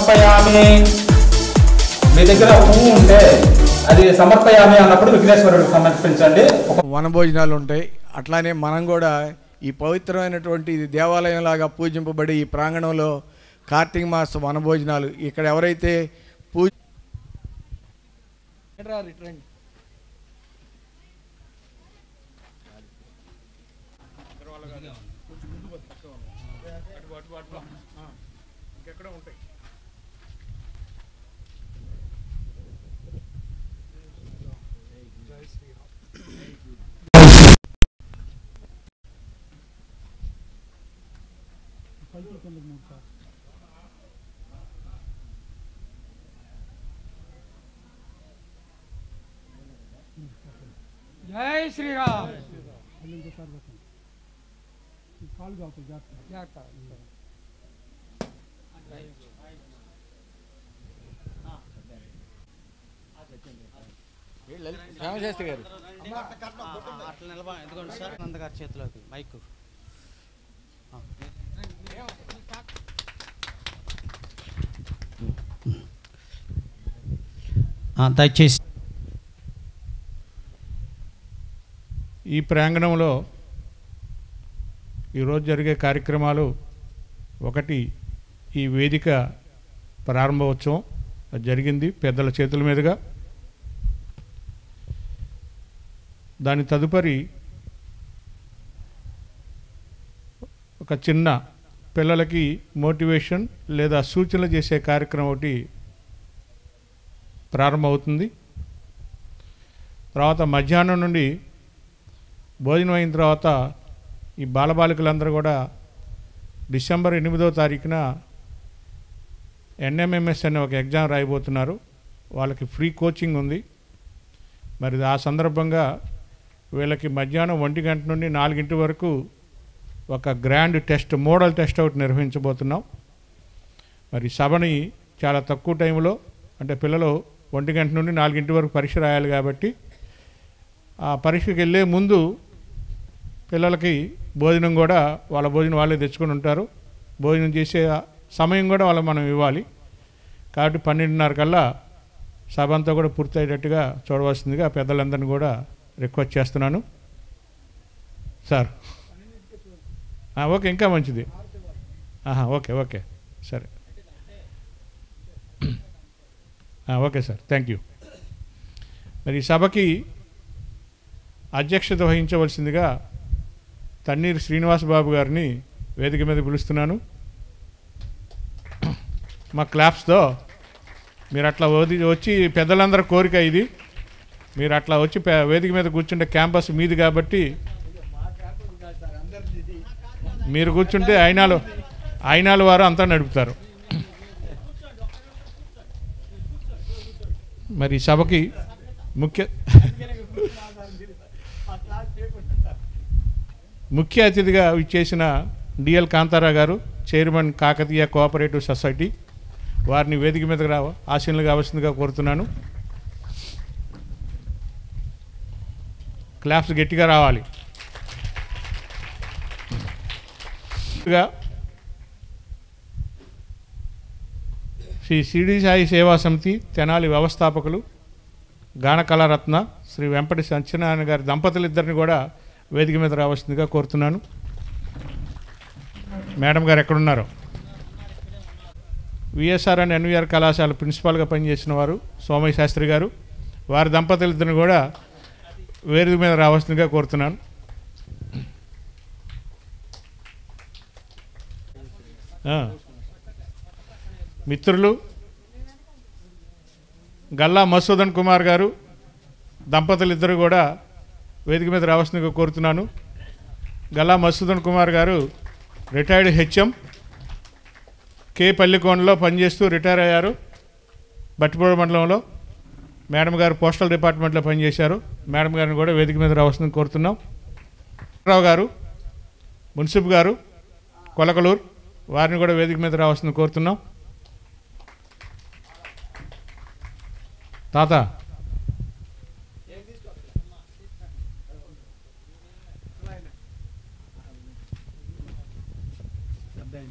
సమర్పయామి. మీ దగ్గర పువ్వు ఉంటే అది సమర్పయామి అన్నప్పుడు విఘ్నేశ్వరుడికి సమర్పించండి. వనభోజనాలు ఉంటాయి. అట్లానే మనం కూడా ఈ పవిత్రమైనటువంటి ఇది దేవాలయం లాగా పూజింపబడి ఈ ప్రాంగణంలో కార్తీక మాస వనభోజనాలు ఇక్కడ ఎవరైతే పూజ జై శ్రీరామ్. రామశాస్త్రి గారు అట్లా నిలబ ఎందుకంటే సార్ నందగారి చేతిలోకి మైకు దయచేసి ఈ ప్రాంగణంలో ఈరోజు జరిగే కార్యక్రమాలు ఒకటి ఈ వేదిక ప్రారంభోత్సవం జరిగింది పెద్దల చేతుల మీదుగా. దాని తదుపరి ఒక చిన్న పిల్లలకి మోటివేషన్ లేదా సూచనలు చేసే కార్యక్రమం ఒకటి ప్రారంభమవుతుంది. తర్వాత మధ్యాహ్నం నుండి భోజనం అయిన తర్వాత ఈ బాలబాలికలందరూ కూడా డిసెంబర్ 8వ తారీఖున NMMS అనే ఒక ఎగ్జామ్ రాయబోతున్నారు. వాళ్ళకి ఫ్రీ కోచింగ్ ఉంది. మరి ఆ సందర్భంగా వీళ్ళకి మధ్యాహ్నం 1 గంట నుండి 4 గంటల వరకు ఒక గ్రాండ్ టెస్ట్ మోడల్ టెస్ట్ ఒకటి నిర్వహించబోతున్నాం. మరి సభని చాలా తక్కువ టైంలో అంటే పిల్లలు 1 గంట నుండి 4 గంటల వరకు పరీక్ష రాయాలి కాబట్టి ఆ పరీక్షకి వెళ్ళే ముందు పిల్లలకి భోజనం కూడా వాళ్ళ భోజనం వాళ్ళే తెచ్చుకొని ఉంటారు. భోజనం చేసే సమయం కూడా వాళ్ళకి మనం ఇవ్వాలి. కాబట్టి 12:30 కల్లా సభ అంతా కూడా పూర్తయ్యేటట్టుగా చూడవలసిందిగా పెద్దలందరినీ కూడా రిక్వెస్ట్ చేస్తున్నాను. సార్ ఓకే, ఇంకా మంచిది. ఓకే ఓకే సరే, ఓకే సార్, థ్యాంక్ యూ. మరి ఈ సభకి అధ్యక్షత వహించవలసిందిగా తన్నీరు శ్రీనివాసబాబు గారిని వేదిక మీద పిలుస్తున్నాను. మా క్లాప్స్తో మీరు అట్లా వచ్చి పెద్దలందరి కోరిక ఇది, మీరు అట్లా వచ్చి వేదిక మీద కూర్చుంటే క్యాంపస్ మీది కాబట్టి మీరు కూర్చుంటే అయినాలు వారు అంతా నడుపుతారు. మరి సభకి ముఖ్య అతిథిగా ఇచ్చేసిన డిఎల్ కాంతారావు గారు, చైర్మన్ కాకతీయ కోఆపరేటివ్ సొసైటీ, వారిని వేదిక మీదకి ఆశీనులు కావాల్సిందిగా కోరుతున్నాను. క్లాప్స్ గట్టిగా రావాలి. శ్రీ సిడి సాయి సేవా సమితి తెనాలి వ్యవస్థాపకులు గాన కళారత్న శ్రీ వెంపటి సత్యనారాయణ గారి దంపతులిద్దరిని కూడా వేదిక మీద రావాల్సిందిగా కోరుతున్నాను. మేడం గారు ఎక్కడున్నారు? విఎస్ఆర్ అండ్ ఎన్విఆర్ కళాశాల ప్రిన్సిపాల్గా పనిచేసిన వారు సోమయ్య శాస్త్రి గారు, వారి దంపతులిద్దరిని కూడా వేదిక మీద రావాల్సిందిగా కోరుతున్నాను. మిత్రులు గల్లా మసూదన్ కుమార్ గారు దంపతులిద్దరు కూడా వేదిక మీద రావాల్సిందిగా కోరుతున్నాను. గల్లా మసూదన్ కుమార్ గారు రిటైర్డ్ హెచ్ఎం, కే పల్లికోనలో పనిచేస్తూ రిటైర్ అయ్యారు. బట్టిపూడి మండలంలో మేడం గారు పోస్టల్ డిపార్ట్మెంట్లో పనిచేశారు. మేడం గారిని కూడా వేదిక మీద రావాల్సిందని కోరుతున్నాం. రావు గారు మున్సిప్ గారు కొలకలూరు, వారిని కూడా వేదిక మీద రావాల్సిందని కోరుతున్నాం. తాత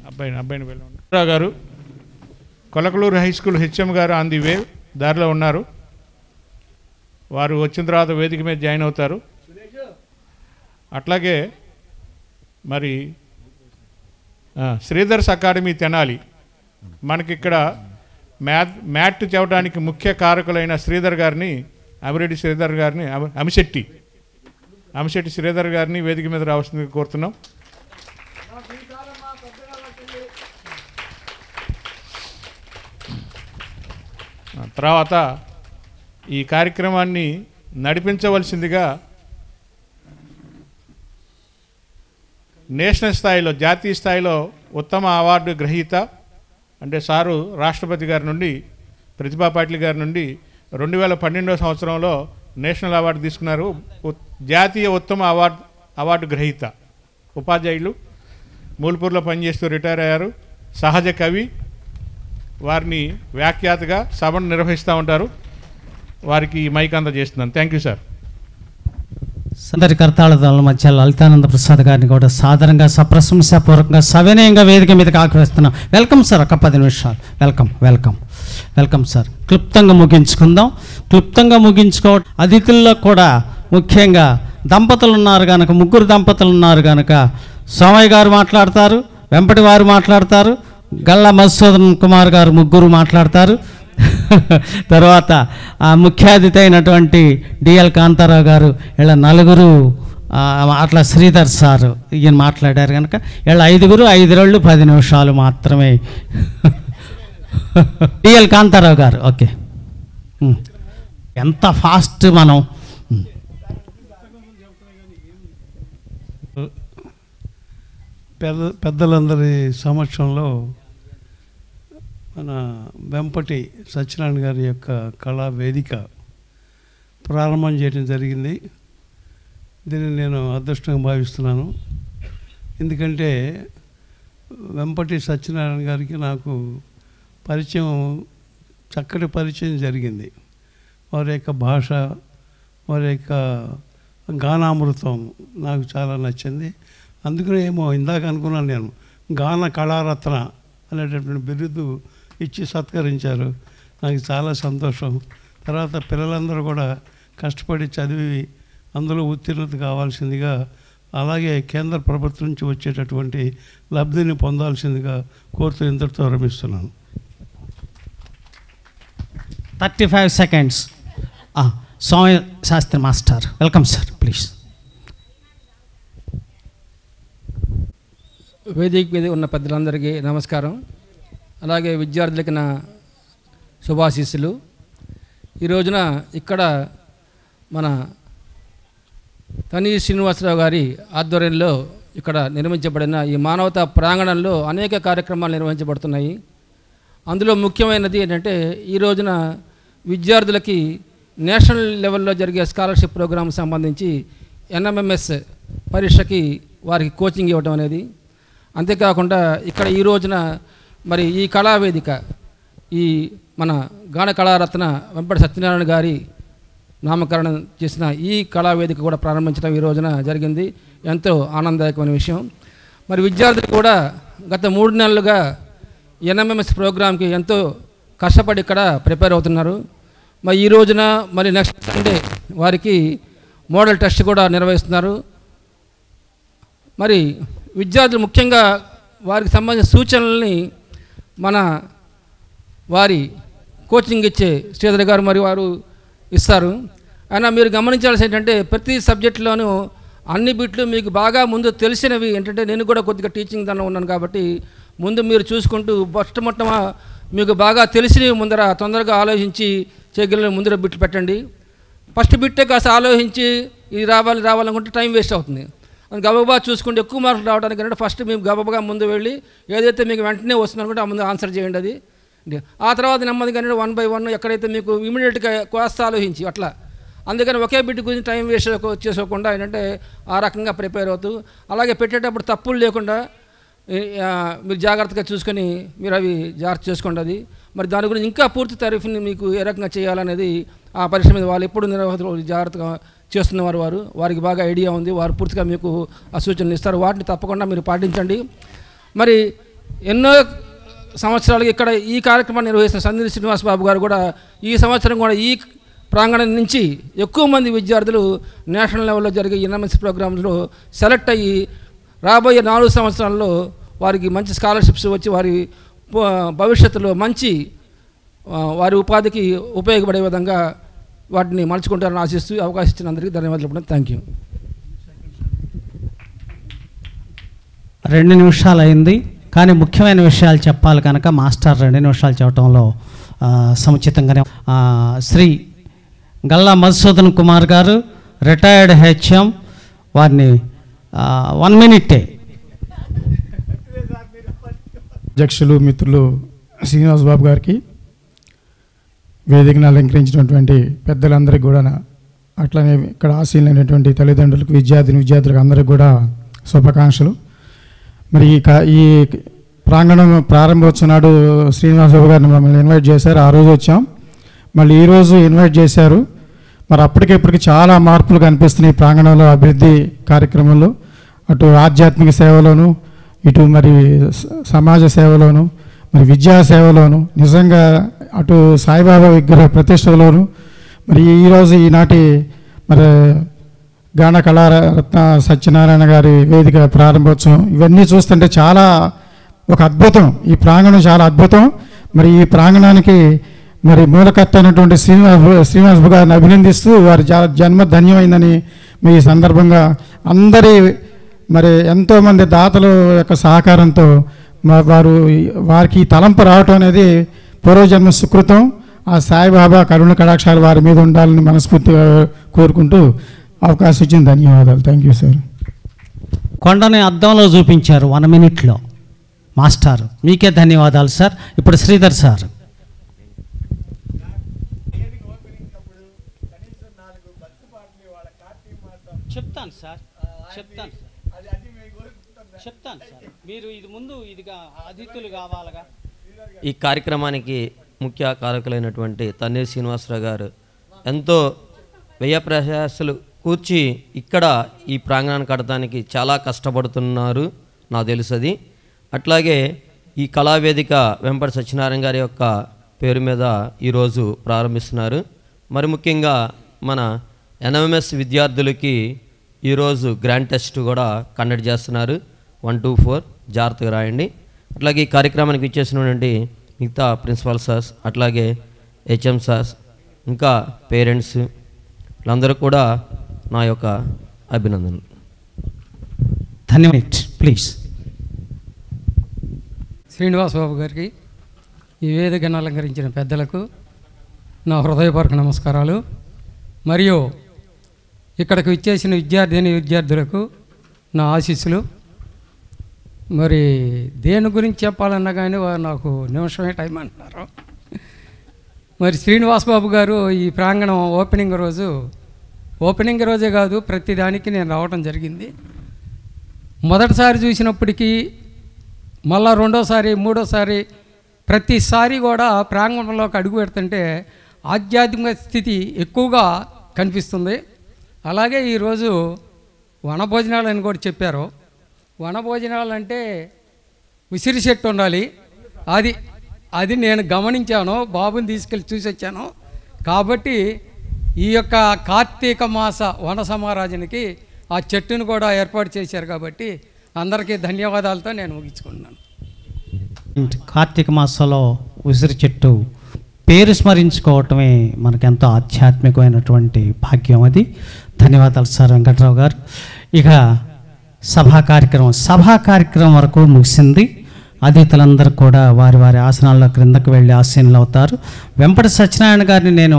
అబ్బాయిని రావు గారు కొలకలూరు హై స్కూల్ హెచ్ఎం గారు ఆన్ ది వే, దారిలో ఉన్నారు. వారు వచ్చిన తర్వాత వేదిక మీద జాయిన్ అవుతారు. అట్లాగే మరి శ్రీధర్స్ అకాడమీ తెనాలి, మనకిక్కడ మ్యాట్ చెప్పడానికి ముఖ్య కారకులైన శ్రీధర్ గారిని, అమిరెడ్డి శ్రీధర్ గారిని, అమిశెట్టి శ్రీధర్ గారిని వేదిక మీద రావాల్సిందిగా కోరుతున్నాం. తర్వాత ఈ కార్యక్రమాన్ని నడిపించవలసిందిగా నేషనల్ స్థాయిలో, జాతీయ స్థాయిలో ఉత్తమ అవార్డు గ్రహీత అంటే సారు రాష్ట్రపతి గారి నుండి, ప్రతిభా పాటిల్ గారి నుండి 2012 సంవత్సరంలో నేషనల్ అవార్డు తీసుకున్నారు. జాతీయ ఉత్తమ అవార్డు గ్రహీత ఉపాధ్యాయులు, మూల్పూర్లో పనిచేస్తూ రిటైర్ అయ్యారు. సహజ కవి, వారిని వ్యాఖ్యాతగా సభను నిర్వహిస్తూ ఉంటారు. వారికి మైక్ అందజేస్తున్నాను. Thank you sir. అందరి కర్తాళదాల మధ్య లలితానంద ప్రసాద్ గారిని కూడా సాధారణంగా సప్రశంసాపూర్వకంగా సవినయంగా వేదిక మీదకి ఆహ్వానిస్తున్నాం. Welcome sir. ఒక 10 నిమిషాలు వెల్కమ్ సార్. క్లుప్తంగా ముగించుకుందాం. అతిథుల్లో కూడా ముఖ్యంగా దంపతులు ఉన్నారు కనుక, ముగ్గురు దంపతులు ఉన్నారు కనుక సోమయ్య గారు మాట్లాడతారు, వెంపటి వారు మాట్లాడతారు, గల్లా మధుసూదన్ కుమార్ గారు ముగ్గురు మాట్లాడతారు. తర్వాత ఆ ముఖ్య అతిథి అయినటువంటి డిఎల్ కాంతారావు గారు, ఇలా నలుగురు, అట్లా శ్రీధర్ సారు ఈయన మాట్లాడారు కనుక ఇలా 5 రోజులు 10 నిమిషాలు మాత్రమే. డిఎల్ కాంతారావు గారు. ఓకే, ఎంత ఫాస్ట్ మనం. పెద్దలందరి సమక్షంలో మన వెంపటి సత్యనారాయణ గారి యొక్క కళా వేదిక ప్రారంభం చేయడం జరిగింది. దీన్ని నేను అదృష్టంగా భావిస్తున్నాను. ఎందుకంటే వెంపటి సత్యనారాయణ గారికి నాకు చక్కటి పరిచయం జరిగింది. వారి యొక్క భాష, వారి యొక్క గానామృతం నాకు చాలా నచ్చింది. అందుకనే ఏమో ఇందాక అనుకున్నాను నేను, గాన కళారత్న అనేటటువంటి బిరుదు ఇచ్చి సత్కరించారు. నాకు చాలా సంతోషం. తర్వాత పిల్లలందరూ కూడా కష్టపడి చదివి అందులో ఉత్తీర్ణత కావాల్సిందిగా, అలాగే కేంద్ర ప్రభుత్వం నుంచి వచ్చేటటువంటి లబ్ధిని పొందాల్సిందిగా కోరుతూ ఇంతటితో విరమిస్తున్నాను. 35 seconds. Somayya Sastri master. Welcome sir, please. వేదిక మీద ఉన్న పెద్దలందరికీ నమస్కారం. అలాగే విద్యార్థులకి నా శుభాశీస్సులు. ఈ రోజున ఇక్కడ మన తని శ్రీనివాసరావు గారి ఆధ్వర్యంలో ఇక్కడ నిర్మించబడిన ఈ మానవతా ప్రాంగణంలో అనేక కార్యక్రమాలు నిర్వహించబడుతున్నాయి. అందులో ముఖ్యమైనది ఏంటంటే, ఈ రోజున విద్యార్థులకి నేషనల్ లెవెల్లో జరిగే స్కాలర్షిప్ ప్రోగ్రాం సంబంధించి ఎన్ఎంఎంఎస్ పరీక్షకి వారికి కోచింగ్ ఇవ్వడం అనేది. అంతేకాకుండా ఇక్కడ ఈ రోజున మరి ఈ కళావేదిక, ఈ మన గాన కళారత్న వెంపటి సత్యనారాయణ గారి నామకరణం చేసిన ఈ కళావేదిక కూడా ప్రారంభించడం ఈ రోజున జరిగింది. ఎంతో ఆనందదాయకమైన విషయం. మరి విద్యార్థులు కూడా గత 3 నెలలుగా ఎన్ఎంఎంఎస్ ప్రోగ్రాంకి ఎంతో కష్టపడి ఇక్కడ ప్రిపేర్ అవుతున్నారు. మరి ఈ రోజున మరి నెక్స్ట్ సండే వారికి మోడల్ టెస్ట్ కూడా నిర్వహిస్తున్నారు. మరి విద్యార్థులు ముఖ్యంగా వారికి సంబంధించిన సూచనల్ని మన వారి కోచింగ్ ఇచ్చే శ్రీధర్ గారు మరి వారు ఇస్తారు. అయినా మీరు గమనించాల్సి ఏంటంటే, ప్రతి సబ్జెక్టులోనూ అన్ని బిట్లు మీకు బాగా ముందు తెలిసినవి ఏంటంటే, నేను కూడా కొద్దిగా టీచింగ్ దానిలో ఉన్నాను కాబట్టి ముందు మీరు చూసుకుంటూ మొట్టమొదట మీకు బాగా తెలిసినవి ముందర తొందరగా ఆలోచించి చేయగలిగిన ముందర బిట్లు పెట్టండి. ఫస్ట్ బిట్టే కాస్త ఆలోచించి ఇది రావాలనుకుంటే టైం వేస్ట్ అవుతుంది. అది గబగబా చూసుకుంటే ఎక్కువ మార్కులు రావడానికి అంటే ఫస్ట్ మేము గబగబా ముందు వెళ్ళి ఏదైతే మీకు వెంటనే వస్తుందనుకుంటే ఆ ముందు ఆన్సర్ చేయండి. అది ఆ తర్వాత నెమ్మదిగా 1 by 1 ఎక్కడైతే మీకు ఇమీడియట్గా కాస్త ఆలోచించి అట్లా. అందుకని ఒకే బిట్ గురించి టైం వేస్ట్ చేసుకోకుండా ఏంటంటే ఆ రకంగా ప్రిపేర్ అవుతూ, అలాగే పెట్టేటప్పుడు తప్పులు లేకుండా మీరు జాగ్రత్తగా చూసుకొని మీరు అవి జాగ్రత్త చేసుకోండి. అది మరి దాని గురించి ఇంకా పూర్తి తారీఫ్ని మీకు ఏ రకంగా చేయాలనేది ఆ పరీక్ష మీద వాళ్ళు ఎప్పుడు నిర్వాహకులు జాగ్రత్తగా చేస్తున్నవారు వారికి బాగా ఐడియా ఉంది. వారు పూర్తిగా మీకు ఆ సూచనలు ఇస్తారు. వాటిని తప్పకుండా మీరు పాటించండి. మరి ఎన్నో సంవత్సరాలుగా ఇక్కడ ఈ కార్యక్రమాన్ని నిర్వహిస్తున్న సందీప్ శ్రీనివాస్ బాబు గారు కూడా ఈ సంవత్సరం కూడా ఈ ప్రాంగణం నుంచి ఎక్కువ మంది విద్యార్థులు నేషనల్ లెవెల్లో జరిగే యూనివర్సిటీ ప్రోగ్రామ్స్లో సెలెక్ట్ అయ్యి రాబోయే 4 సంవత్సరాల్లో వారికి మంచి స్కాలర్షిప్స్ వచ్చి వారి భవిష్యత్తులో మంచి వారి ఉపాధికి ఉపయోగపడే విధంగా వాటిని మలుచుకుంటారని ఆశిస్తూ అవకాశం ఇచ్చిన అందరికీ ధన్యవాదాలు. Thank you. 2 నిమిషాలు అయింది, కానీ ముఖ్యమైన విషయాలు చెప్పాలి కనుక మాస్టర్ 2 నిమిషాలు చెప్పడంలో సముచితంగానే శ్రీ గల్లా మధుసూదన్ కుమార్ గారు రిటైర్డ్ హెచ్ఎం, వారిని 1 మినిటే. అధ్యక్షులు మిత్రులు శ్రీనివాస్ బాబు గారికి, వేదికను అలంకరించినటువంటి పెద్దలందరికీ కూడా, అట్లనే ఇక్కడ ఆశీలైనటువంటి తల్లిదండ్రులకు విద్యార్థులకు అందరికీ కూడా శుభాకాంక్షలు. మరి ఈ ప్రాంగణం ప్రారంభోత్సవం నాడు శ్రీనివాస్ బాబు గారిని మమ్మల్ని ఇన్వైట్ చేశారు. ఆ రోజు వచ్చాం, మళ్ళీ ఈరోజు ఇన్వైట్ చేశారు. మరి అప్పటికిప్పటికి చాలా మార్పులు కనిపిస్తున్నాయి ప్రాంగణంలో, అభివృద్ధి కార్యక్రమంలో, అటు ఆధ్యాత్మిక సేవలోను, ఇటు మరి సమాజ సేవలోను, మరి విద్యా సేవలోను, నిజంగా అటు సాయిబాబా విగ్రహ ప్రతిష్టలోను, మరి ఈరోజు ఈనాటి మరి గాన కళారత్న సత్యనారాయణ గారి వేదిక ప్రారంభోత్సవం, ఇవన్నీ చూస్తుంటే చాలా ఒక అద్భుతం. ఈ ప్రాంగణం చాలా అద్భుతం. మరి ఈ ప్రాంగణానికి మరి మూలకర్త అయినటువంటి శ్రీనివాస్ గారిని అభినందిస్తూ వారి జన్మ ధన్యమైందని మీ సందర్భంగా అందరి మరి ఎంతోమంది దాతల యొక్క సహకారంతో వారికి తలంపు రావటం అనేది పూర్వజన్మ సుకృతం. ఆ సాయిబాబా కరుణ కటాక్షాలు వారి మీద ఉండాలని మనస్ఫూర్తిగా కోరుకుంటూ అవకాశం ఇచ్చిన ధన్యవాదాలు. Thank you sir. కొండని అద్దంలో చూపించారు 1 మినిట్లో మాస్టర్, మీకే ధన్యవాదాలు సార్. ఇప్పుడు శ్రీధర్ సార్. చెప్తాను సార్, మీరు ఇది ముందు ఇదిగా అతిథులు కావాలగా. ఈ కార్యక్రమానికి ముఖ్య కారకులైనటువంటి తన్నీర్ శ్రీనివాసరావు గారు ఎంతో వ్యయ ప్రయాసలు కూర్చి ఇక్కడ ఈ ప్రాంగణాన్ని కట్టడానికి చాలా కష్టపడుతున్నారు, నాకు తెలుసది. అట్లాగే ఈ కళావేదిక వెంపటి సత్యనారాయణ గారి యొక్క పేరు మీద ఈరోజు ప్రారంభిస్తున్నారు. మరి ముఖ్యంగా మన ఎన్ఎంఎస్ విద్యార్థులకి ఈరోజు గ్రాండ్ టెస్ట్ కూడా కండక్ట్ చేస్తున్నారు. 1, 2, 4 జాగ్రత్తగా రాయండి. అట్లాగే ఈ కార్యక్రమానికి ఇచ్చేసినటువంటి మిగతా ప్రిన్సిపల్ సార్స్, అట్లాగే హెచ్ఎం సార్స్, ఇంకా పేరెంట్స్ వీళ్ళందరూ కూడా నా యొక్క అభినందనలు. ధన్యవాదాలు. ప్లీజ్. శ్రీనివాస్ బాబు గారికి, ఈ వేదికను అలంకరించిన పెద్దలకు నా హృదయపూర్వక నమస్కారాలు. మరియు ఇక్కడికి ఇచ్చేసిన విద్యార్థులకు నా ఆశీస్సులు. మరి దేని గురించి చెప్పాలన్నా కానీ వారు నాకు నిమిషమే టైం అంటున్నారు. మరి శ్రీనివాస్ బాబు గారు ఈ ప్రాంగణం ఓపెనింగ్ రోజే కాదు, ప్రతిదానికి నేను రావటం జరిగింది. మొదటిసారి చూసినప్పటికీ మళ్ళా రెండోసారి, మూడోసారి, ప్రతిసారి కూడా ప్రాంగణంలోకి అడుగు పెడుతుంటే ఆధ్యాత్మిక స్థితి ఎక్కువగా కనిపిస్తుంది. అలాగే ఈరోజు వనభోజనాలు అని కూడా చెప్పారు. వనభోజనాలు అంటే ఉసిరి చెట్టు ఉండాలి, అది నేను గమనించాను, బాబుని తీసుకెళ్ళి చూసి వచ్చాను. కాబట్టి ఈ యొక్క కార్తీక మాస వన సమారాజనకి ఆ చెట్టును కూడా ఏర్పాటు చేశారు. కాబట్టి అందరికీ ధన్యవాదాలతో నేను ముగించుకుంటున్నాను. కార్తీక మాసంలో ఉసిరి చెట్టు పేరు స్మరించుకోవటమే మనకెంతో ఆధ్యాత్మికమైనటువంటి భాగ్యం. అది ధన్యవాదాలు సార్ వెంకట్రావు గారు. ఇక సభా కార్యక్రమం వరకు ముగిసింది. అతిథులందరూ కూడా వారి వారి ఆసనాల్లో క్రిందకు వెళ్ళి ఆసీనులు అవుతారు. వెంపటి సత్యనారాయణ గారిని నేను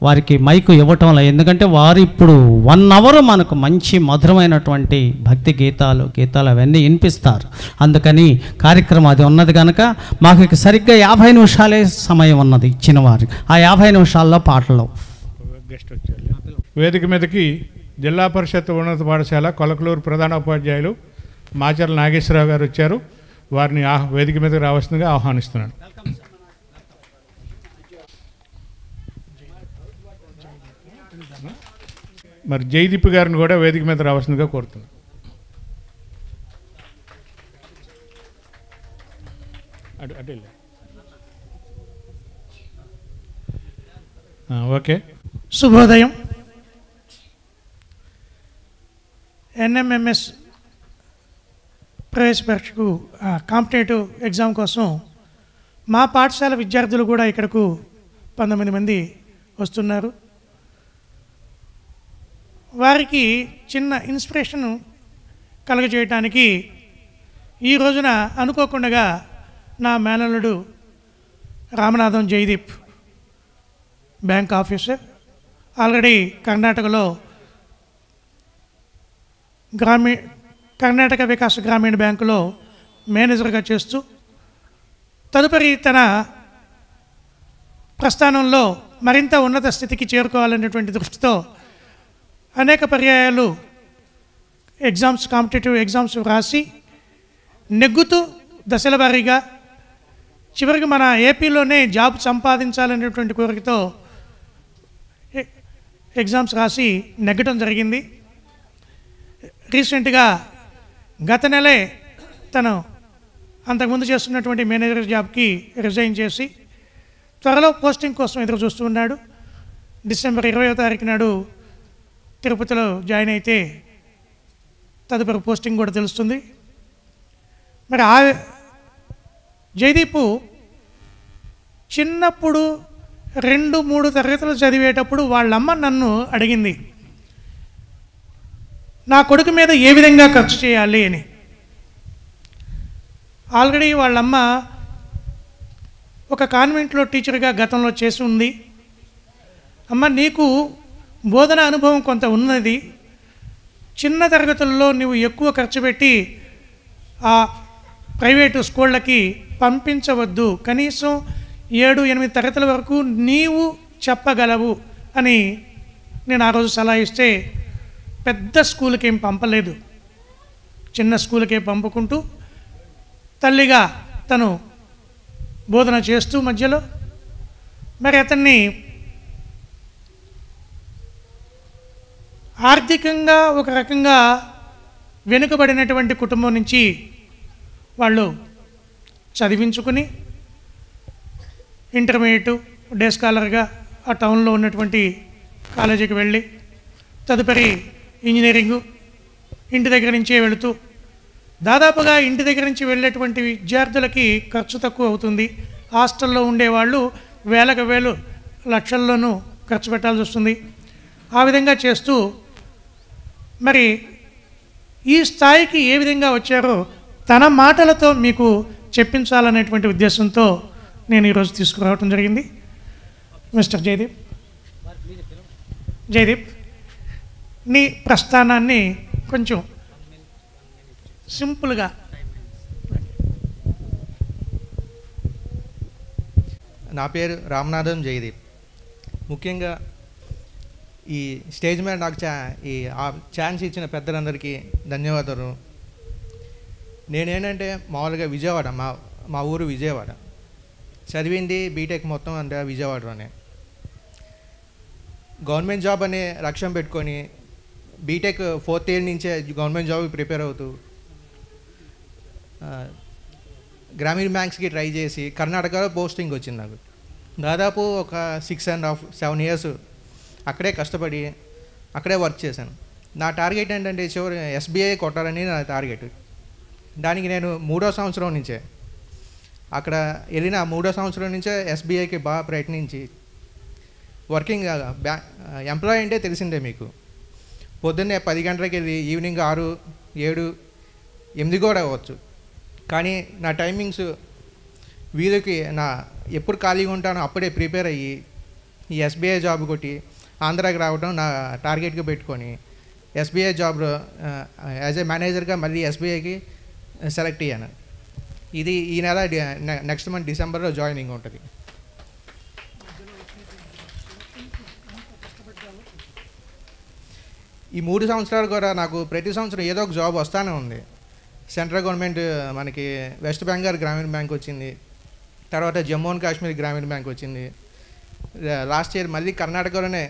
వారికి మైకు ఇవ్వటంలో, ఎందుకంటే వారు ఇప్పుడు 1 అవర్ మనకు మంచి మధురమైనటువంటి భక్తి గీతాలు అవన్నీ వినిపిస్తారు. అందుకని కార్యక్రమం అది ఉన్నది కనుక మాకు ఇక సరిగ్గా 50 నిమిషాలే సమయం ఉన్నది ఇచ్చిన వారికి. ఆ 50 నిమిషాల్లో పాటలు. వేదిక మీదకి జిల్లా పరిషత్ ఉన్నత పాఠశాల కొలకలూరు ప్రధాన ఉపాధ్యాయులు మాచర్ల నాగేశ్వరరావు గారు వచ్చారు. వారిని వేదిక మీదకి రావాల్సిందిగా ఆహ్వానిస్తున్నాను. మరి జయదీప్ గారిని కూడా వేదిక మీద రావాల్సిందిగా కోరుతున్నాను. అటు ఓకే. శుభోదయం. ఎన్ఎంఎంఎస్ ప్రవేశ పరీక్షకు కాంపిటేటివ్ ఎగ్జామ్ కోసం మా పాఠశాల విద్యార్థులు కూడా ఇక్కడకు 19 మంది వస్తున్నారు. వారికి చిన్న ఇన్స్పిరేషన్ కలుగజేయటానికి ఈ రోజున అనుకోకుండా నా మేనల్లుడు Ramanatham Jaydeep bank officer, already కర్ణాటకలో కర్ణాటక వికాస్ గ్రామీణ బ్యాంకులో మేనేజర్గా చేస్తూ తదుపరి తన ప్రస్థానంలో మరింత ఉన్నత స్థితికి చేరుకోవాలనేటువంటి దృష్టితో అనేక పర్యాయాలు కాంపిటేటివ్ ఎగ్జామ్స్ రాసి నెగ్గుతూ దశల వారీగా చివరికి మన ఏపీలోనే జాబ్ సంపాదించాలనేటువంటి కోరికతో ఎగ్జామ్స్ రాసి నెగ్గటం జరిగింది. రీసెంట్గా గత నెలే తను అంతకుముందు చేస్తున్నటువంటి మేనేజర్ జాబ్కి రిజైన్ చేసి త్వరలో పోస్టింగ్ కోసం ఎదురు చూస్తూ ఉన్నాడు. డిసెంబర్ 20వ తారీఖు నాడు తిరుపతిలో జాయిన్ అయితే తదుపరి పోస్టింగ్ కూడా తెలుస్తుంది. మరి ఆ జయదీపు చిన్నప్పుడు 2-3 తరగతులు చదివేటప్పుడు వాళ్ళమ్మ నన్ను అడిగింది, నా కొడుకు మీద ఏ విధంగా ఖర్చు చేయాలి అని. ఆల్రెడీ వాళ్ళమ్మ ఒక కాన్వెంట్లో టీచర్గా గతంలో చేసి ఉంది. అమ్మ, నీకు బోధన అనుభవం కొంత ఉన్నది, చిన్న తరగతుల్లో నువ్వు ఎక్కువ ఖర్చు పెట్టి ఆ ప్రైవేటు స్కూళ్ళకి పంపించవద్దు, కనీసం 7-8 తరగతుల వరకు నీవు చెప్పగలవు అని నేను ఆ రోజు సలహా ఇస్తే పెద్ద స్కూల్కి ఏం పంపలేదు, చిన్న స్కూల్కే పంపుకుంటూ తల్లిగా తను బోధన చేస్తూ మధ్యలో మరి అతన్ని ఆర్థికంగా ఒక రకంగా వెనుకబడినటువంటి కుటుంబం నుంచి వాళ్ళు చదివించుకుని ఇంటర్మీడియట్ డే స్కాలర్గా ఆ టౌన్లో ఉన్నటువంటి కాలేజీకి వెళ్ళి తదుపరి ఇంజనీరింగు ఇంటి దగ్గర నుంచే వెళుతూ దాదాపుగా ఇంటి దగ్గర నుంచి వెళ్ళేటువంటి విద్యార్థులకి ఖర్చు తక్కువ అవుతుంది. హాస్టల్లో ఉండేవాళ్ళు వేలకు వేలు లక్షల్లోనూ ఖర్చు పెట్టాల్సి వస్తుంది. ఆ విధంగా చేస్తూ మరి ఈ స్థాయికి ఏ విధంగా వచ్చారో తన మాటలతో మీకు చెప్పించాలనేటువంటి ఉద్దేశంతో నేను ఈరోజు తీసుకురావటం జరిగింది. మిస్టర్ జయదీప్, నీ ప్రస్థానాన్ని కొంచెం సింపుల్గా. నా పేరు రామనాథం జయదీప్. ముఖ్యంగా ఈ స్టేజ్ మీద నాకు ఆ ఛాన్స్ ఇచ్చిన పెద్దలందరికీ ధన్యవాదాలు. నేనేంటంటే మామూలుగా విజయవాడ, మా ఊరు విజయవాడ, చదివింది బీటెక్ మొత్తం అంటే విజయవాడలోనే. గవర్నమెంట్ జాబ్ అనే లక్ష్యం పెట్టుకొని బీటెక్ 4th ఇయర్ నుంచే గవర్నమెంట్ జాబ్కి ప్రిపేర్ అవుతూ గ్రామీణ బ్యాంక్స్కి ట్రై చేసి కర్ణాటకలో పోస్టింగ్ వచ్చింది నాకు. దాదాపు ఒక 6.5-7 ఇయర్స్ అక్కడే కష్టపడి అక్కడే వర్క్ చేశాను. నా టార్గెట్ ఏంటంటే చివరి SBI కొట్టాలని నా టార్గెట్. దానికి నేను 3వ సంవత్సరం నుంచే అక్కడ వెళ్ళిన 3వ సంవత్సరం నుంచే SBIకి బాగా ప్రయత్నించి వర్కింగ్ ఎంప్లాయీ అంటే తెలిసిందే మీకు. పొద్దున్నే 10 గంటలకు వెళ్ళి ఈవినింగ్ 6, 7, 8 కూడా అవ్వచ్చు. కానీ నా టైమింగ్స్ వీళ్ళకి ఎప్పుడు ఖాళీగా ఉంటానో అప్పుడే ప్రిపేర్ అయ్యి ఈ SBI జాబ్ కొట్టి ఆంధ్రాకి రావడం నా టార్గెట్గా పెట్టుకొని SBI జాబ్లో యాజ్ ఏ మేనేజర్గా మళ్ళీ SBIకి సెలెక్ట్ అయ్యాను. ఇది ఈ నెల నెక్స్ట్ మంత్ డిసెంబర్లో జాయినింగ్ ఉంటుంది. ఈ 3 సంవత్సరాలు కూడా నాకు ప్రతి సంవత్సరం ఏదో ఒక జాబ్ వస్తూనే ఉంది. సెంట్రల్ గవర్నమెంట్ మనకి వెస్ట్ బెంగాల్ గ్రామీణ బ్యాంక్ వచ్చింది, తర్వాత జమ్మూ అండ్ కాశ్మీర్ గ్రామీణ బ్యాంక్ వచ్చింది, లాస్ట్ ఇయర్ మళ్ళీ కర్ణాటకలోనే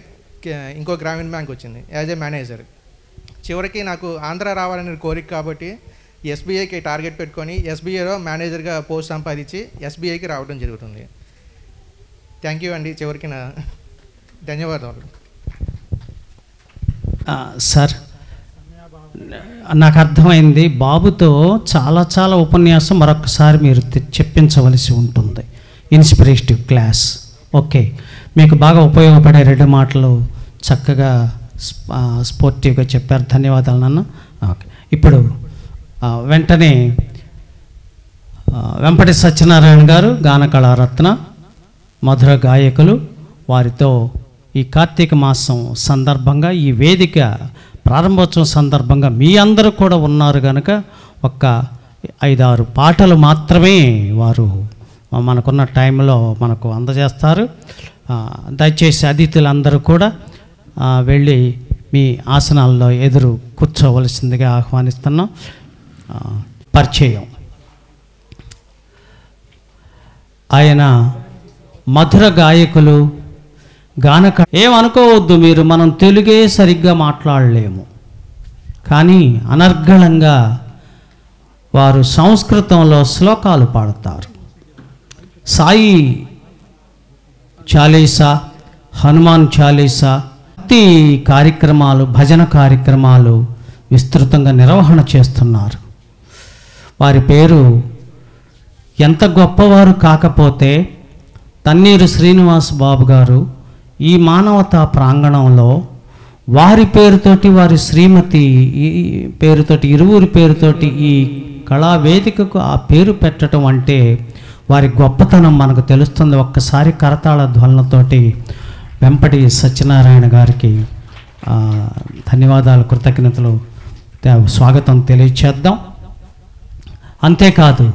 ఇంకో గ్రామీణ బ్యాంక్ వచ్చింది యాజ్ ఏ మేనేజర్. చివరికి నాకు ఆంధ్ర రావాలనే కోరిక కాబట్టి ఎస్బీఐకి టార్గెట్ పెట్టుకొని ఎస్బీఐలో మేనేజర్గా పోస్ట్ సంపాదించి ఎస్బీఐకి రావడం జరుగుతుంది. థ్యాంక్ యూ అండి. చివరికి నా ధన్యవాదాలు. సార్, నాకు అర్థమైంది. బాబుతో చాలా ఉపన్యాసం మరొకసారి మీరు చెప్పించవలసి ఉంటుంది. Inspirative class. ఓకే, మీకు బాగా ఉపయోగపడే 2 మాటలు చక్కగా స్పోర్టివ్గా చెప్పారు. ధన్యవాదాలు నాన్న. ఓకే, ఇప్పుడు వెంటనే వెంపటి సత్యనారాయణ గారు, గాన కళారత్న, మధుర గాయకులు, వారితో ఈ కార్తీక మాసం సందర్భంగా, ఈ వేదిక ప్రారంభోత్సవం సందర్భంగా మీ అందరూ కూడా ఉన్నారు కనుక ఒక్క 5-6 పాటలు మాత్రమే వారు మనకున్న టైంలో మనకు అందజేస్తారు. దయచేసి అతిథులందరూ కూడా వెళ్ళి మీ ఆసనాల్లో ఎదురు కూర్చోవలసిందిగా ఆహ్వానిస్తున్నాం. పరిచయం: ఆయన మధుర గాయకులు, ఏమనుకోవద్దు మీరు, మనం తెలుగే సరిగ్గా మాట్లాడలేము, కానీ అనర్గళంగా వారు సంస్కృతంలో శ్లోకాలు పాడతారు. సాయి చాలీసా, హనుమాన్ చాలీసా, భక్తి కార్యక్రమాలు, భజన కార్యక్రమాలు విస్తృతంగా నిర్వహణ చేస్తున్నారు. వారి పేరు ఎంత గొప్పవారు కాకపోతే తన్నీరు శ్రీనివాస్ బాబు గారు ఈ మానవతా ప్రాంగణంలో వారి పేరుతోటి, వారి శ్రీమతి పేరుతోటి, ఇరువురి పేరుతోటి ఈ కళావేదికకు ఆ పేరు పెట్టడం అంటే వారి గొప్పతనం మనకు తెలుస్తుంది. ఒక్కసారి కరతాళ ధ్వనులతోటి వెంపటి సత్యనారాయణ గారికి ధన్యవాదాలు, కృతజ్ఞతలు, స్వాగతం తెలియచేద్దాం. అంతేకాదు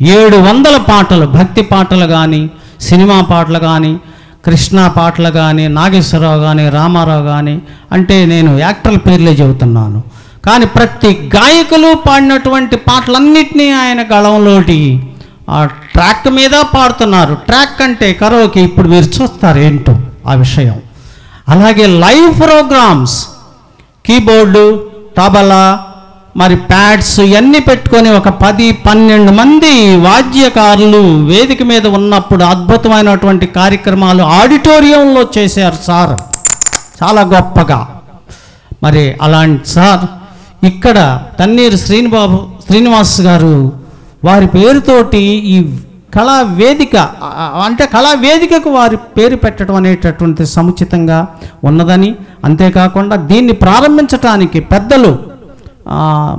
700 పాటలు, భక్తి పాటలు కానీ, సినిమా పాటలు కానీ, కృష్ణ పాటలు కానీ, నాగేశ్వరరావు కానీ, రామారావు కానీ, అంటే నేను యాక్టర్ల పేర్లే చెబుతున్నాను, కానీ ప్రతి గాయకులు పాడినటువంటి పాటలన్నింటినీ ఆయన గళంలోటి ఆ ట్రాక్ మీద పాడుతున్నారు. ట్రాక్ అంటే కరోకి, ఇప్పుడు మీరు చూస్తారు ఏంటో ఆ విషయం. అలాగే లైవ్ ప్రోగ్రామ్స్, కీబోర్డు, తబలా, మరి ప్యాడ్స్ ఇవన్నీ పెట్టుకొని ఒక 10-12 మంది వాద్యకారులు వేదిక మీద ఉన్నప్పుడు అద్భుతమైనటువంటి కార్యక్రమాలు ఆడిటోరియంలో చేశారు సార్, చాలా గొప్పగా. మరి అలాంటి సార్ ఇక్కడ తన్నీరు శ్రీనివాస్ గారు వారి పేరుతోటి ఈ కళావేదిక, అంటే కళావేదికకు వారి పేరు పెట్టడం అనేటటువంటి సముచితంగా ఉన్నదని, అంతేకాకుండా దీన్ని ప్రారంభించడానికి పెద్దలు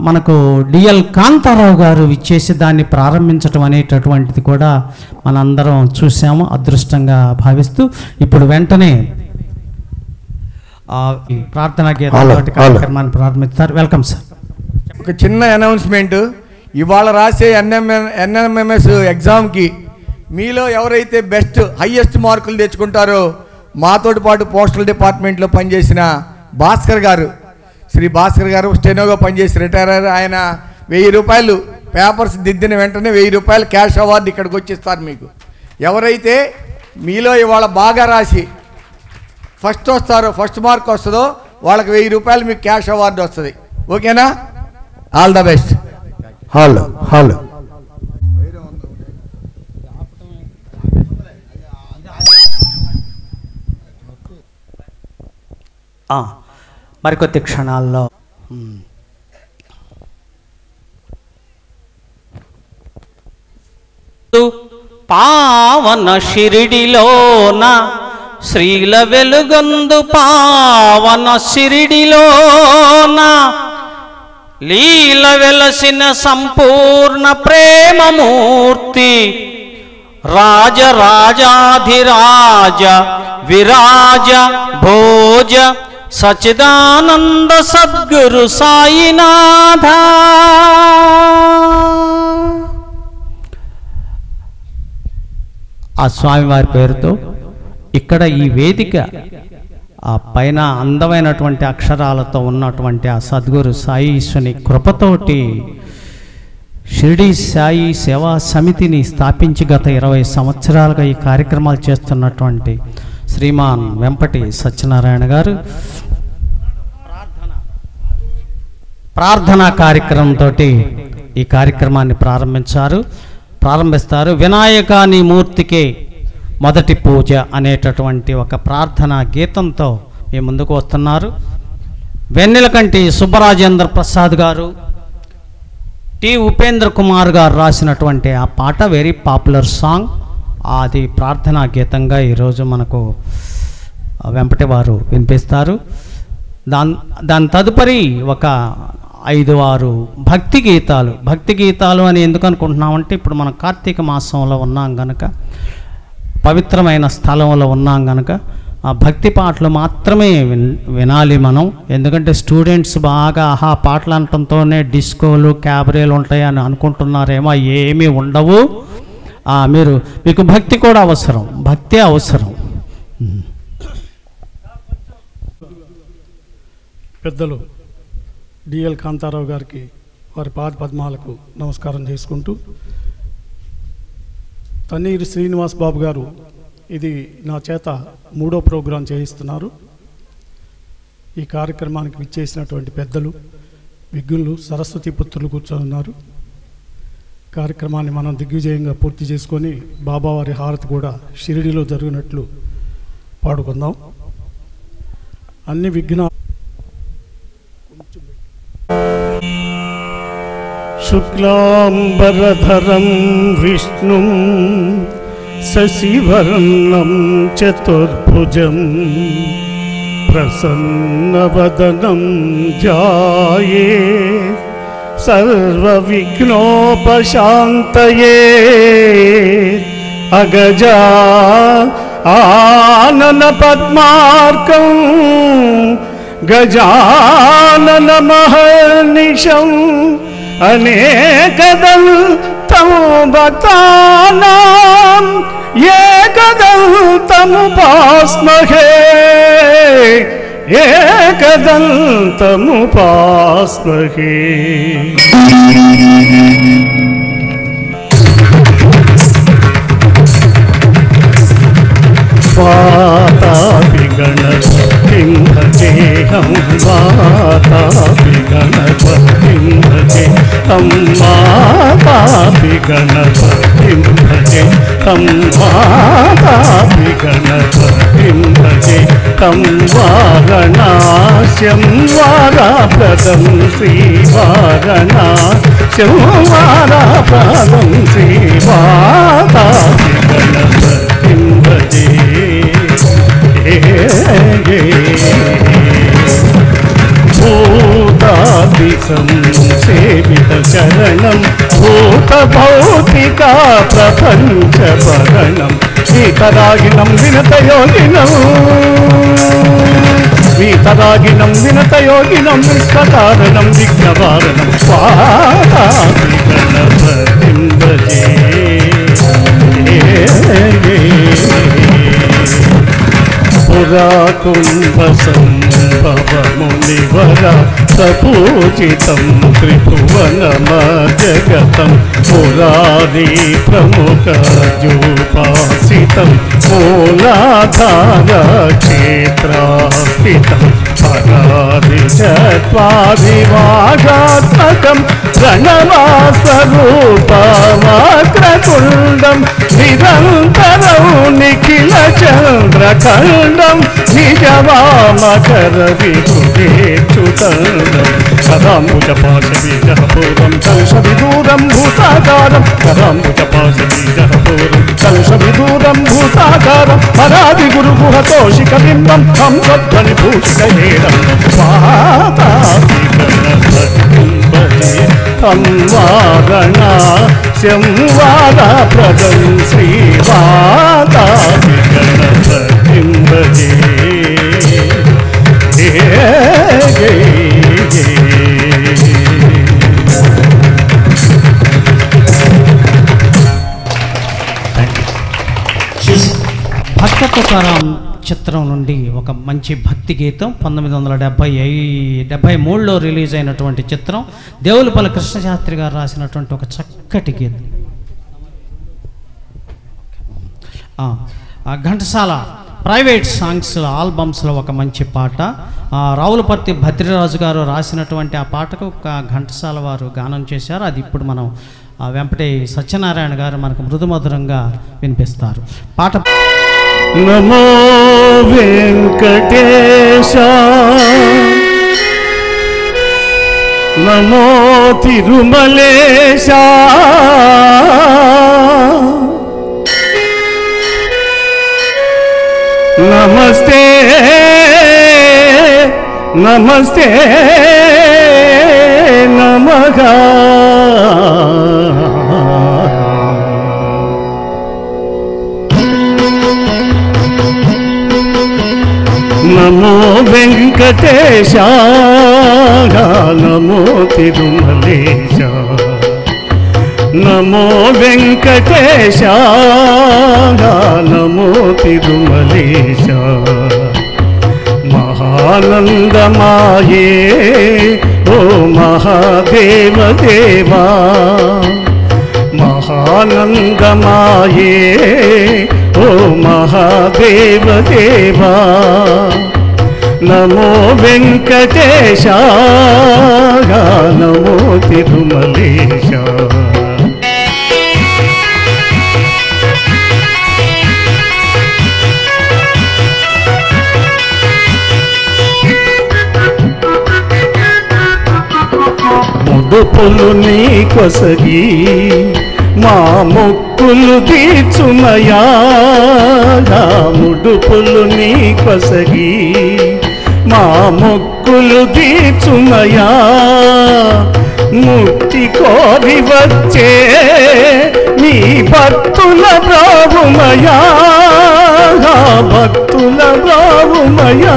మనకు డిఎల్ కాంతారావు గారు ఇచ్చేసి దాన్ని ప్రారంభించడం అనేటటువంటిది కూడా మనందరం చూసాము, అదృష్టంగా భావిస్తూ ఇప్పుడు వెంటనే ప్రార్థనా గీతాలతోటి కార్యక్రమాన్ని ప్రారంభిస్తారు. Welcome sir. ఒక చిన్న అనౌన్స్మెంట్. ఇవాళ రాసే ఎన్ఎంఎంఎస్ ఎగ్జామ్కి మీలో ఎవరైతే బెస్ట్ హయ్యెస్ట్ మార్కులు తెచ్చుకుంటారో మాతోటి పాటు పోస్టల్ డిపార్ట్మెంట్లో పనిచేసిన భాస్కర్ గారు, శ్రీ భాస్కర్ గారు స్టెనోగా పనిచేసి రిటైర్ అయ్యారు. ఆయన 1000 రూపాయలు పేపర్స్ దిద్దిన వెంటనే 1000 రూపాయలు క్యాష్ అవార్డు ఇక్కడికి వచ్చేస్తారు మీకు. ఎవరైతే మీలో ఇవాళ బాగా రాసి ఫస్ట్ వస్తారో, ఫస్ట్ మార్క్ వస్తుందో వాళ్ళకి 1000 రూపాయలు మీకు క్యాష్ అవార్డు వస్తుంది. ఓకేనా? All the best. Hello hello మరికొద్ది క్షణాల్లో పావన షిరిడిలోన శ్రీల వెలుగొందు పావన షిరిడిలోన లీల వెలసిన సంపూర్ణ ప్రేమమూర్తి రాజరాజాధిరాజ విరాజ భోజ సచిదానంద సద్గురు సాయినాథ. ఆ స్వామివారి పేరుతో ఇక్కడ ఈ వేదిక ఆ పైన అందమైనటువంటి అక్షరాలతో ఉన్నటువంటి ఆ సద్గురు సాయి ఈశ్వని కృపతోటి షిరిడి సాయి సేవా సమితిని స్థాపించి గత 20 సంవత్సరాలుగా ఈ కార్యక్రమాలు చేస్తున్నటువంటి శ్రీమాన్ వెంపటి సత్యనారాయణ గారు ప్రార్థనా కార్యక్రమంతో ఈ కార్యక్రమాన్ని ప్రారంభిస్తారు. వినాయకాని మూర్తికే మొదటి పూజ అనేటటువంటి ఒక ప్రార్థనా గీతంతో మీ ముందుకు వస్తున్నారు. వెన్నెలకంటి సుబ్బరాజేంద్ర ప్రసాద్ గారు, టి ఉపేంద్ర కుమార్ గారు రాసినటువంటి ఆ పాట వెరీ పాపులర్ సాంగ్. అది ప్రార్థనా గీతంగా ఈరోజు మనకు వెంపటి వారు వినిపిస్తారు. దాని తదుపరి ఒక 5-6 భక్తి గీతాలు అని ఎందుకు అనుకుంటున్నామంటే ఇప్పుడు మనం కార్తీక మాసంలో ఉన్నాం కనుక, పవిత్రమైన స్థలంలో ఉన్నాం కనుక ఆ భక్తి పాటలు మాత్రమే వినాలి మనం. ఎందుకంటే స్టూడెంట్స్ బాగా ఆహా పాటలు అనటంతోనే డిస్కోలు క్యాబరేలు ఉంటాయని అనుకుంటున్నారేమో, ఏమీ ఉండవు. మీకు భక్తి కూడా అవసరం, భక్తి అవసరం. పెద్దలు డిఎల్ కాంతారావు గారికి వారి పాద పద్మాలకు నమస్కారం చేసుకుంటూ, తన్నీరు శ్రీనివాస్ బాబు గారు ఇది నా చేత 3వ ప్రోగ్రాం చేయిస్తున్నారు. ఈ కార్యక్రమానికి విచ్చేసినటువంటి పెద్దలు విఘ్నులు సరస్వతి పుత్రులు కూర్చొని ఉన్నారు. కార్యక్రమాన్ని మనం దిగ్విజయంగా పూర్తి చేసుకొని బాబావారి హారతి కూడా షిరిడిలో జరిగినట్లు పాడుకుందాం. అన్ని విఘ్న శుక్లాంబరధరం విష్ణుం శశివర్ణం చతుర్భుజం ప్రసన్నవదనం ధ్యాయే సర్వవిఘ్నోపశాంతయే అగజా ఆనన పద్మార్కం గజానన మహర్నిశం అనేకదంతం భక్తానాం ఏకదంతముపాస్మహే ఏకదంతముపాస్మహే. వాతాపి గణపతిం భజేహం వాతాపి గణపతిం భజేహం వాతాపి గణపతిం భజేహం వాతాపి గణపతిం భజేహం వారణాస్యం వారాప్రదం శ్రీవారణాస్యం వారాప్రదం శ్రీవాతాపి గణపతిం భజే భూతాదిశం సేవిత చరణం భూత భౌతికా ప్రపంచ భరణం వీతరాగిణం వినతయోగినం వీతరాగిణం వినతయోగినం విశ్వకారణం విఘ్నవారణం స్వామి గణపతిం భజే. పురాకుంభసంభవమునివర సపూజితం త్రిభువనమజగతం పురారీ ప్రముఖజూపాసితం మూలాధార క్షేత్రాస్థితం పరాదిశత్వాదివాగాత్మకం ప్రణవాస్వరూపమాగ్రకుండం నిరంతరం నిఖిల చంద్రఖండం నిజవామకర విభుదేచ్యుతండం కరాంబుజపాశబీజపూరం కలుషవిదూరం భూతాకారం కరాంబుజపాశబీజపూరం కలుషవిదూరం భూతాకారం పరాది గురుగుహతోషిక బింబం హంసధ్వని భూషికహేరం స్వాతాపి గణపతిం భజే సంవారణాస్యం వారాప్రదం శ్రీవాతాపి గణపతిం భజే. భక్త తుకారాం చిత్రం నుండి ఒక మంచి భక్తి గీతం 1973లో రిలీజ్ అయినటువంటి చిత్రం. దేవులపల్లి కృష్ణశాస్త్రి గారు రాసినటువంటి ఒక చక్కటి గీతం. ఘంటసాల ప్రైవేట్ సాంగ్స్ ఆల్బమ్స్లో ఒక మంచి పాట. రావులపర్తి భద్రిరాజు గారు రాసినటువంటి ఆ పాటకు ఒక ఘంటసాల వారు గానం చేశారు. అది ఇప్పుడు మనం వెంపటి సత్యనారాయణ గారు మనకు మృదుమధురంగా వినిపిస్తారు. పాట నమో వెంకటేశ నమో తిరుమలేశ నమస్తే నమస్తే నమః నమో వెంకటేశ నమో తిరుమలేశ నమో వెంకటేశ నమో తిరుమలేశ మహానందమాయే ఓ మహాదేవ దేవా మహానందమాయే ఓ మహాదేవ దేవా నమో వెంకటేశ నమో తిరుమలేశ ముడుపులు నీ కొసగి మా మొక్కులు తీర్చుమయా ముడుపులు నీ కొసగి మా మొక్కులు తీర్చుమయా ముక్తి కోరి వచ్చే నీ భక్తుల బ్రావుమయా భక్తుల బ్రావుమయా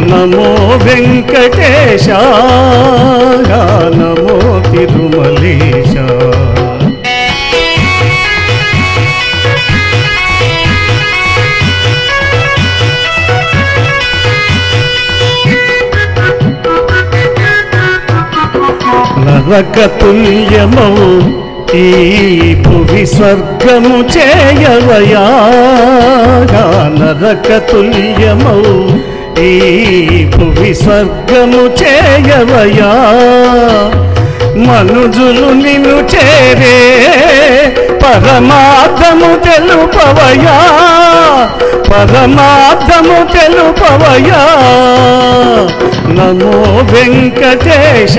నమో వెంకటేశ నమో తిరుమలేశ నరక తుల్యమౌ ఈ భువి స్వర్గము చేయవయా నరక తుల్యమౌ ఈ భువి స్వర్గము చేయవయా మనుజులు నిన్ను చేరే పరమార్థము తెలుపవయా పరమార్థము తెలుపవయా నమో వెంకటేశ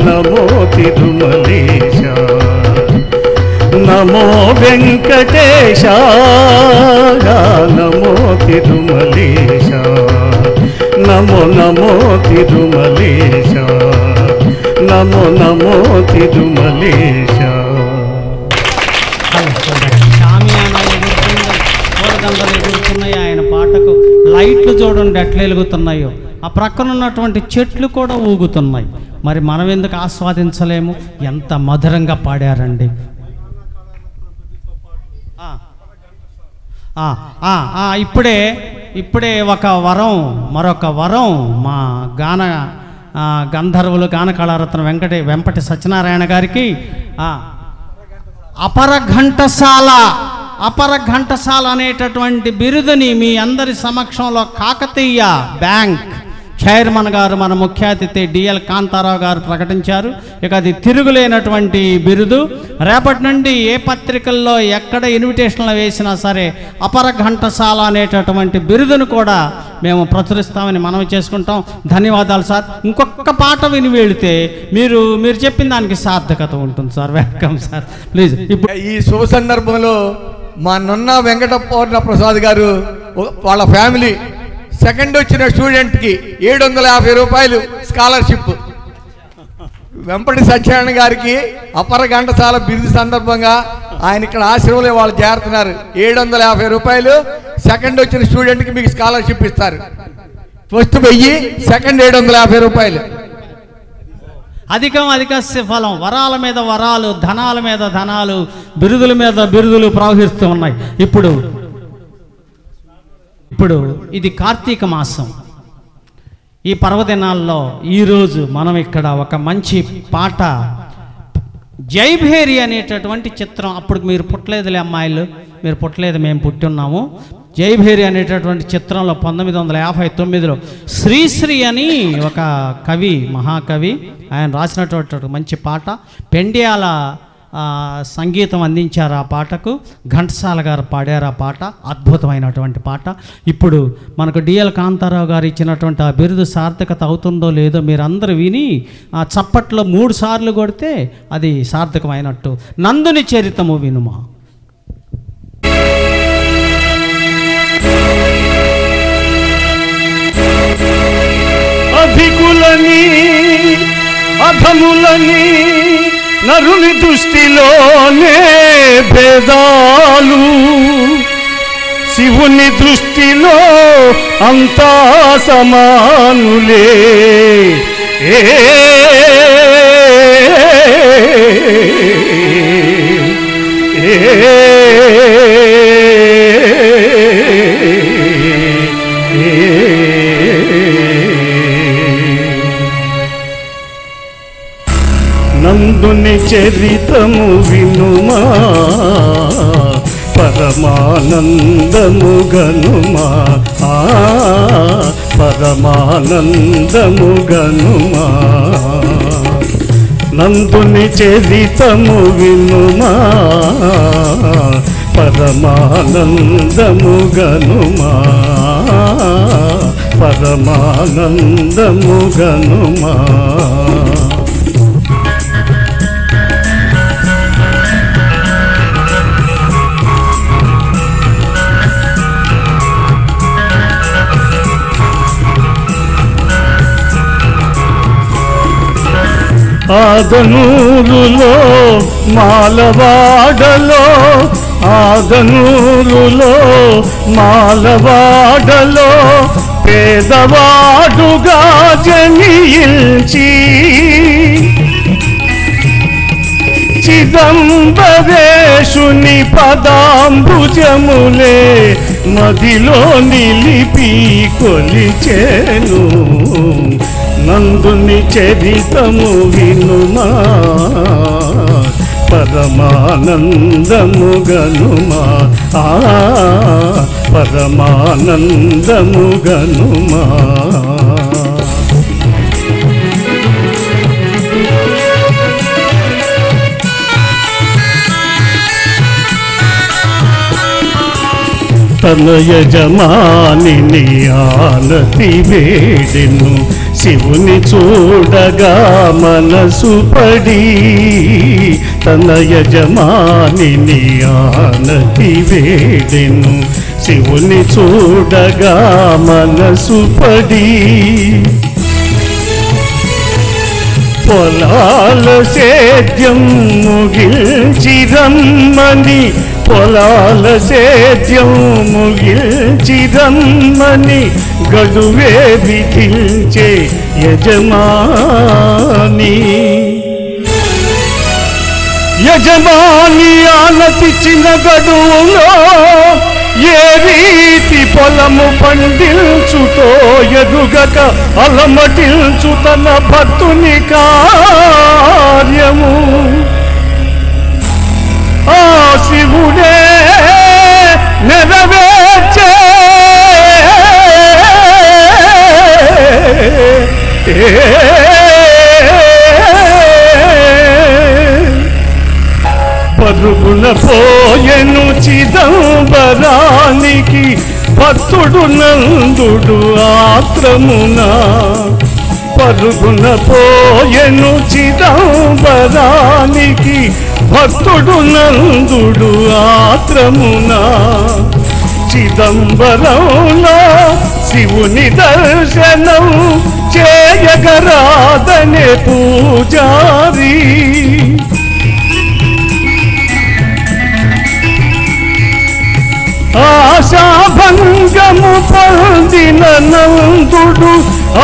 నమో తిరుమలేశ నమో వెంకటేశ నమో తిరుమలేశ నమో నమో తిరుమలేశ నమో నమో తిరుమలేశ. పూలదండలు ఎగురుతున్నాయి ఆయన పాటకు. లైట్లు చూడండి ఎట్లా వెలుగుతున్నాయో. ఆ ప్రక్కన ఉన్నటువంటి చెట్లు కూడా ఊగుతున్నాయి. మరి మనం ఎందుకు ఆస్వాదించలేము? ఎంత మధురంగా పాడారండి. ఇప్పుడే ఒక వరం, మరొక వరం మా గంధర్వులు గాన కళారత్న వెంపటి సత్యనారాయణ గారికి అపర ఘంటసాల అనేటటువంటి బిరుదుని మీ అందరి సమక్షంలో కాకతీయ బ్యాంక్ చైర్మన్ గారు మన ముఖ్య అతిథి డిఎల్ కాంతారావు గారు ప్రకటించారు. ఇక అది తిరుగులేనటువంటి బిరుదు. రేపటి నుండి ఏ పత్రికల్లో ఎక్కడ ఇన్విటేషన్లు వేసినా సరే అపర ఘంటసాల అనేటటువంటి బిరుదును కూడా మేము ప్రచురిస్తామని మనవి చేసుకుంటాం. ధన్యవాదాలు సార్. ఇంకొక పాట విని వెళితే మీరు చెప్పిన దానికి సార్థకత ఉంటుంది సార్. Welcome sir, please. ఇప్పుడు ఈ శుభ సందర్భంలో మా నున్న వెంకట పూర్ణ ప్రసాద్ గారు వాళ్ళ ఫ్యామిలీ సెకండ్ వచ్చిన స్టూడెంట్కి 750 రూపాయలు స్కాలర్షిప్. వెంపటి సత్యనారాయణ గారికి అపర ఘంటసాల బిరుదు సందర్భంగా ఆయన ఇక్కడ ఆశ్రమంలో వాళ్ళు చేరుతున్నారు. 750 రూపాయలు సెకండ్ వచ్చిన స్టూడెంట్కి మీకు స్కాలర్షిప్ ఇస్తారు. ఫస్ట్ 1000, సెకండ్ 750 రూపాయలు. అధిక ఫలం, వరాల మీద వరాలు, ధనాల మీద ధనాలు, బిరుదుల మీద బిరుదులు ప్రవహిస్తూ ఉన్నాయి. ఇప్పుడు ఇది కార్తీక మాసం. ఈ పర్వదినాల్లో ఈరోజు మనం ఇక్కడ ఒక మంచి పాట, జైభేరి అనేటటువంటి చిత్రం. అప్పుడు మీరు పుట్టలేదులే అమ్మాయిలు, మీరు పుట్టలేదు, మేము పుట్టి ఉన్నాము. జైభేరి అనేటటువంటి చిత్రంలో 1959లో శ్రీశ్రీ అని ఒక కవి, మహాకవి, ఆయన రాసినటువంటి మంచి పాట, పెండ్యాల సంగీతం అందించారు. ఆ పాటకు ఘంటసాల గారు పాడారు. ఆ పాట అద్భుతమైనటువంటి పాట. ఇప్పుడు మనకు డిఎల్ కాంతారావు గారు ఇచ్చినటువంటి ఆ బిరుదు సార్థకత అవుతుందో లేదో మీరందరూ విని ఆ చప్పట్లో 3 సార్లు కొడితే అది సార్థకమైనట్టు. నందుని చరితము వినుమా. అధికులని అధములని నరుని దృష్టిలోనే భేదాలు, శివుని దృష్టిలో అంతా సమానులే. నందుని చరితము వినుమా, పరమానందము గనుమా, పరమానందము గనుమా. నందుని చరితము వినుమా, పరమానందము గనుమా, పరమానందము గనుమా. ఆదనూరులో మాలవాడలో, ఆదనూరులో మాలవాడలో పేదవాడుగా జనించి చిదంబరేశుని పదాంబుజములే మదిలో నిలిపి కొలిచేను. నందుని చరితము వినుమా, పరమానందము గనుమా, పరమానందము గనుమా. తన యజమానిని ఆనతి వేడెను, శివుని చూడగా మనసు పడి. తన యజమానిని ఆనతి వేడెను, శివుని చూడగా మనసు పడి. పొలాల సేద్యం ముగిల్చి రమ్మని, పొలాల సేద్యం ముగిల్చి రమ్మని గడువే విధించే యజమాని. యజమాని ఆనతిచ్చిన గడువులో ఏ రీతి పొలము పండించుతో ఎదుగక అలమటించు తన భక్తుని కార్యము. ఆ శివుడే నెరవేర్చే పరుగున పోయెను చిదంబరానికి భక్తుడు నందుడు ఆత్రమున. పరుగున పోయెను చిదంబరానికి భక్తుడు నందుడు ఆత్రమున. చిదంబరంలో శివుని దర్శనం చేయగరాదనే పూజారి. ఆశాభంగము పొందిన నందుడు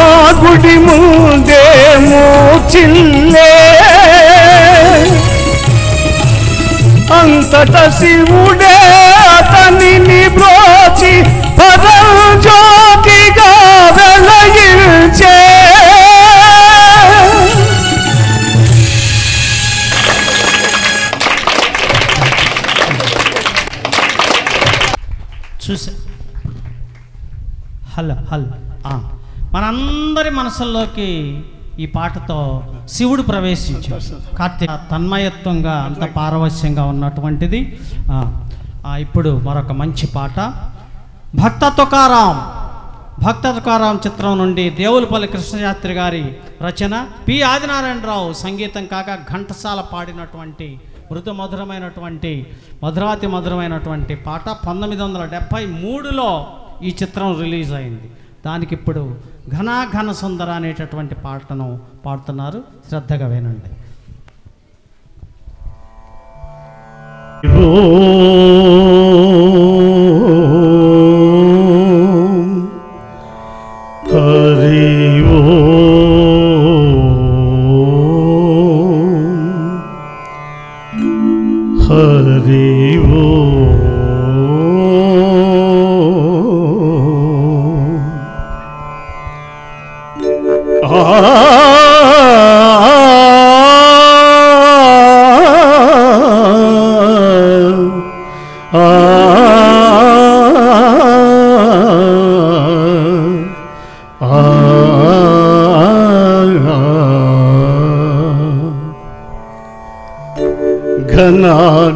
ఆ గుడి ముందే మూర్ఛిల్లే. అంతట శివుడే అతనిని బ్రోచి పరంజ్యోతిగా వెలగించే. చూసా హలో హలో మనందరి మనసుల్లోకి ఈ పాటతో శివుడు ప్రవేశించాడు. కార్తీక తన్మయత్వంగా అంత పారవశ్యంగా ఉన్నటువంటిది. ఇప్పుడు మరొక మంచి పాట భక్త తుకారాం చిత్రం నుండి దేవులపల్లి కృష్ణశాస్త్రి గారి రచన, పి ఆదినారాయణరావు సంగీతం కాగా ఘంటసాల పాడినటువంటి మధురాతి మధురమైనటువంటి పాట 1973లో ఈ చిత్రం రిలీజ్ అయింది. దానికి ఇప్పుడు ఘన సుందర అనేటటువంటి పాటను పాడుతున్నారు. శ్రద్ధగా వినండి.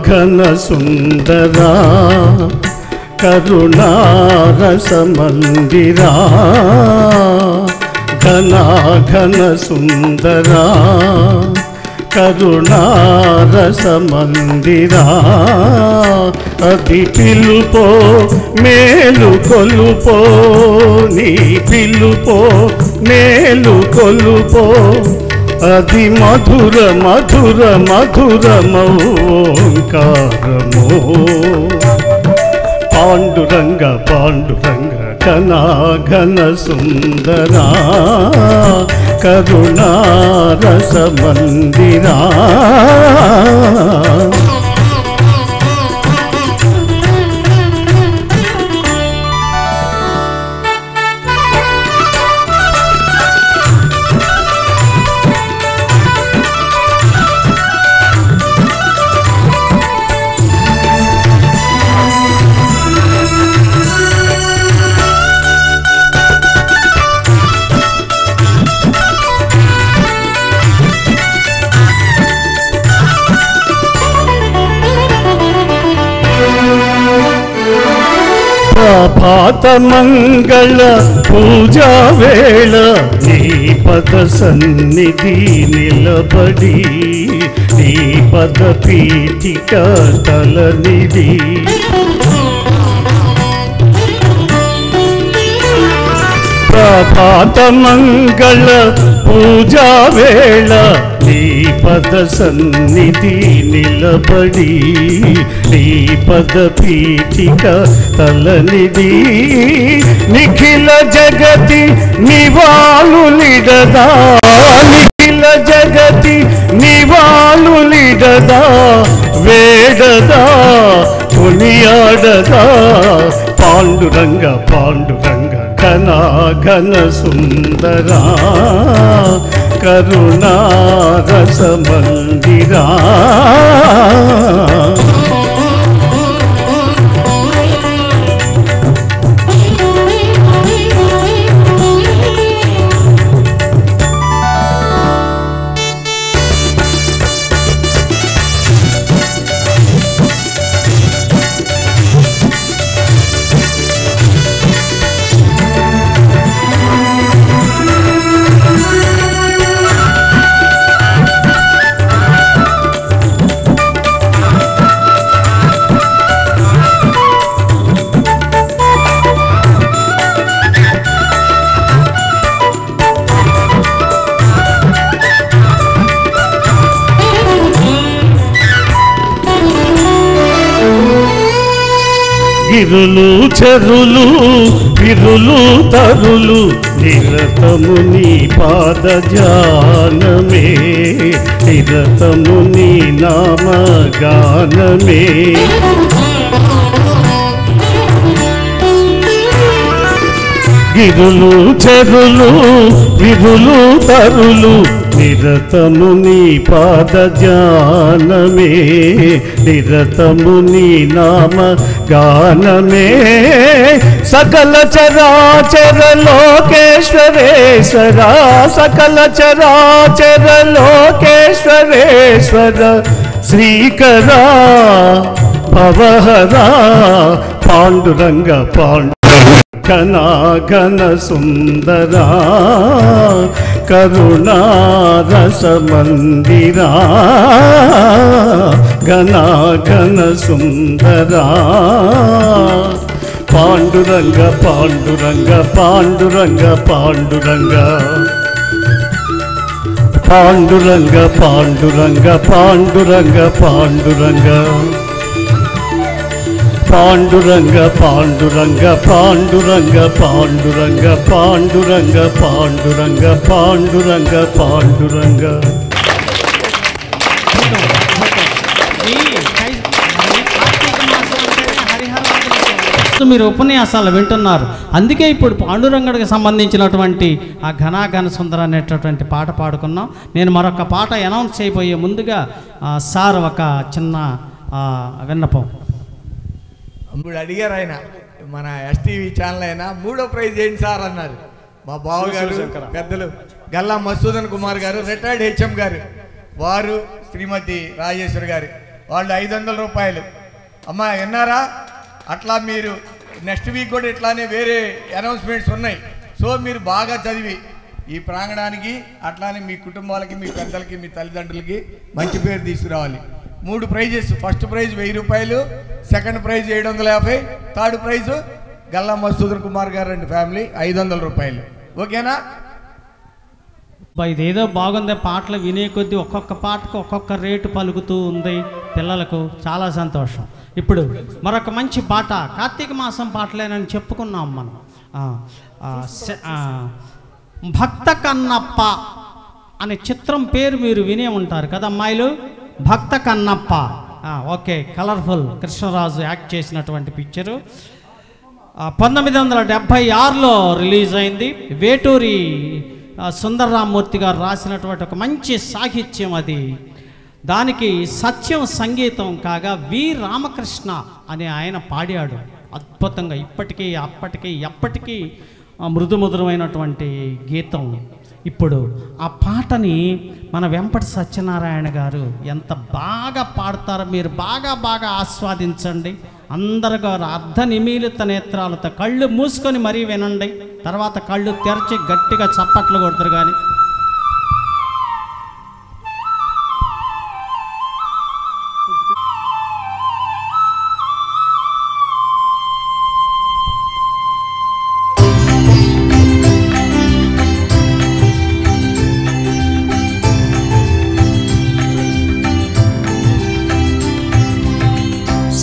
ఘన సుందరా కరుణారసమందిరా ఘన సుందరా కరుణారసమందిరా అది పిలుపో మేలు కొలుపో నీ పిలుపో మేలు కొలుపో అది మధుర మధుర మధురమోంకారమో పాండురంగ ఘన సుందరా కరుణారసమందిరా ప్రభాత మంగళ పూజా వేళ నీ పద సన్నిధి నిలబడి నీ పద పీఠిక తలనిధి ప్రభాత మంగళ పూజా వేళ నీ పద సన్నిధి నిలబడి నీ పద పీఠిక తలనిధి నిఖిల జగతి నివాళులిడదా నిఖిల జగతి నివాళులిడదా వేడదా కొనియాడదా పాండురంగ ఘన సుందరా కరుణారసమందిరా గిరులు చెరులు విరులు తరులు నిరతము నీ పాద ధ్యానమే నిరతము నీ నామగానమే గిరులు చెరులు విరులు తరులు నిరతము నీ పాద ధ్యానమే నిరతము నీ నామ గానమే సకల చరాచర లోకేశ్వరేశ్వర సకల చరాచర లోకేశ్వరేశ్వర శ్రీకరా భవహరా పాండురంగ ఘన సుందరా కరుణారసమందిరా ఘన సుందరా పాండురంగ పాండురంగ పాండురంగ పాండురంగ పాండురంగ పాండురంగ పాండురంగ పాండురంగ పాండురంగ పాండురంగ పాండురంగ పాండురంగ పాండురంగ పాండురంగ పాండురంగ పాండురంగ మీరు ఉపన్యాసాలు వింటున్నారు. అందుకే ఇప్పుడు పాండురంగడికి సంబంధించినటువంటి ఆ ఘనాఘన సుందర అనేటటువంటి పాట పాడుకున్నాం. నేను మరొక పాట అనౌన్స్ చేయబోయే ముందుగా సార్ ఒక చిన్న విన్నపం. ఇప్పుడు అడిగారు ఆయన, మన ఎస్టీవీ ఛానల్ అయినా 3వ ప్రైజ్ ఏంటి సార్ అన్నారు. మా బావగారు పెద్దలు గల్లా మసూదన్ కుమార్ గారు, రిటైర్డ్ హెచ్ఎం గారు, వారు శ్రీమతి రాజేశ్వరి గారు, వాళ్ళు 500 రూపాయలు. అమ్మా విన్నారా? అట్లా మీరు నెక్స్ట్ వీక్ కూడా ఇట్లానే వేరే అనౌన్స్మెంట్స్ ఉన్నాయి. సో మీరు బాగా చదివి ఈ ప్రాంగణానికి అట్లానే మీ కుటుంబాలకి, మీ పెద్దలకి, మీ తల్లిదండ్రులకి మంచి పేరు తీసుకురావాలి. 3 ప్రైజెస్. ఫస్ట్ ప్రైజ్ 1000 రూపాయలు, second prize 750, third prize Galla Masudan Kumar గారు అండ్ ఫ్యామిలీ 500 రూపాయలు. ఓకేనా? ఇదేదో బాగుంది. పాటలు వినే కొద్దీ ఒక్కొక్క పాటకు ఒక్కొక్క రేటు పలుకుతూ ఉంది. పిల్లలకు చాలా సంతోషం. ఇప్పుడు మరొక మంచి పాట, కార్తీక మాసం పాటలేనని చెప్పుకున్నాం మనం. భక్త కన్నప్ప అనే చిత్రం పేరు మీరు వినే ఉంటారు కదా అమ్మాయిలు. Bhakta Kannappa, okay, colourful Krishnaraju act చేసినటువంటి పిక్చరు 1976లో రిలీజ్ అయింది. వేటూరి సుందరరామూర్తి గారు రాసినటువంటి ఒక మంచి సాహిత్యం అది. దానికి సత్యం సంగీతం కాగా వి రామకృష్ణ అనే ఆయన పాడాడు అద్భుతంగా. ఇప్పటికీ అప్పటికీ ఎప్పటికీ మృదుమధురమైనటువంటి గీతం. ఇప్పుడు ఆ పాటని మన వెంపటి సత్యనారాయణ గారు ఎంత బాగా పాడతారో మీరు బాగా ఆస్వాదించండి. అందరు గారు అర్ధ నిమీలిత నేత్రాలతో కళ్ళు మూసుకొని మరీ వినండి. తర్వాత కళ్ళు తెరచి గట్టిగా చప్పట్లు కొడతారు. కానీ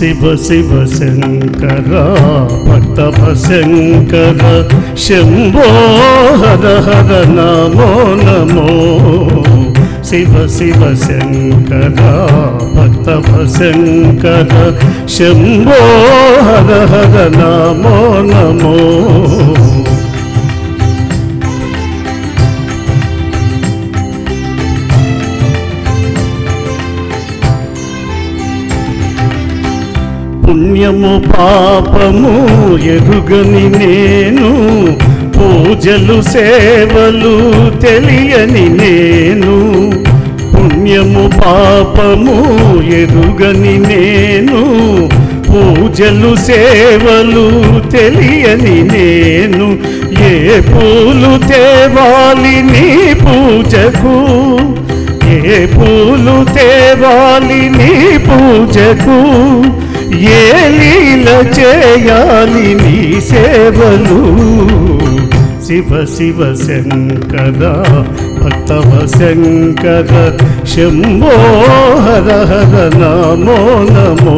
శివ శివ శంకర భక్తవ శంకర శంభో హర హర నమో నమో. శివ శివ శంకర భక్తవ శంకర శంభో హర హర నమో నమో. పుణ్యము పాపము ఎరుగని నేను, పూజలు సేవలు తెలియని నేను. పుణ్యము పాపము ఎరుగని నేను, పూజలు సేవలు తెలియని నేను. ఏ పూలు తేవాలి నీ పూజకు, ఏ పూలు తేవాలి నీ పూజకు, ఏ లీల చేయాలి నీ సేవలు. శివ శివ శంకర భక్తవ శంకర శంభో హర హర నమో నమో.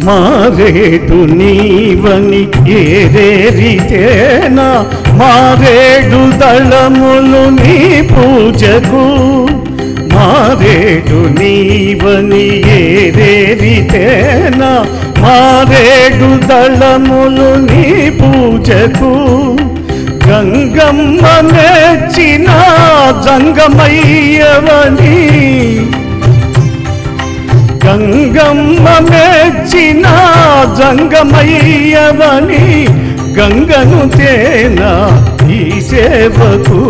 మారేడు నీవని ఏరేరితేనా మారేడు దళములు నీ పూజకు మారేడు నీవని ఏరేరితేనా మారేడు దళములు నీ పూజకు గంగమ్మ మెచ్చిన జంగమయ్యవని గంగమ్మ మెచ్చిన జంగమయ్యవని గంగను తేనా ఈ సేవకు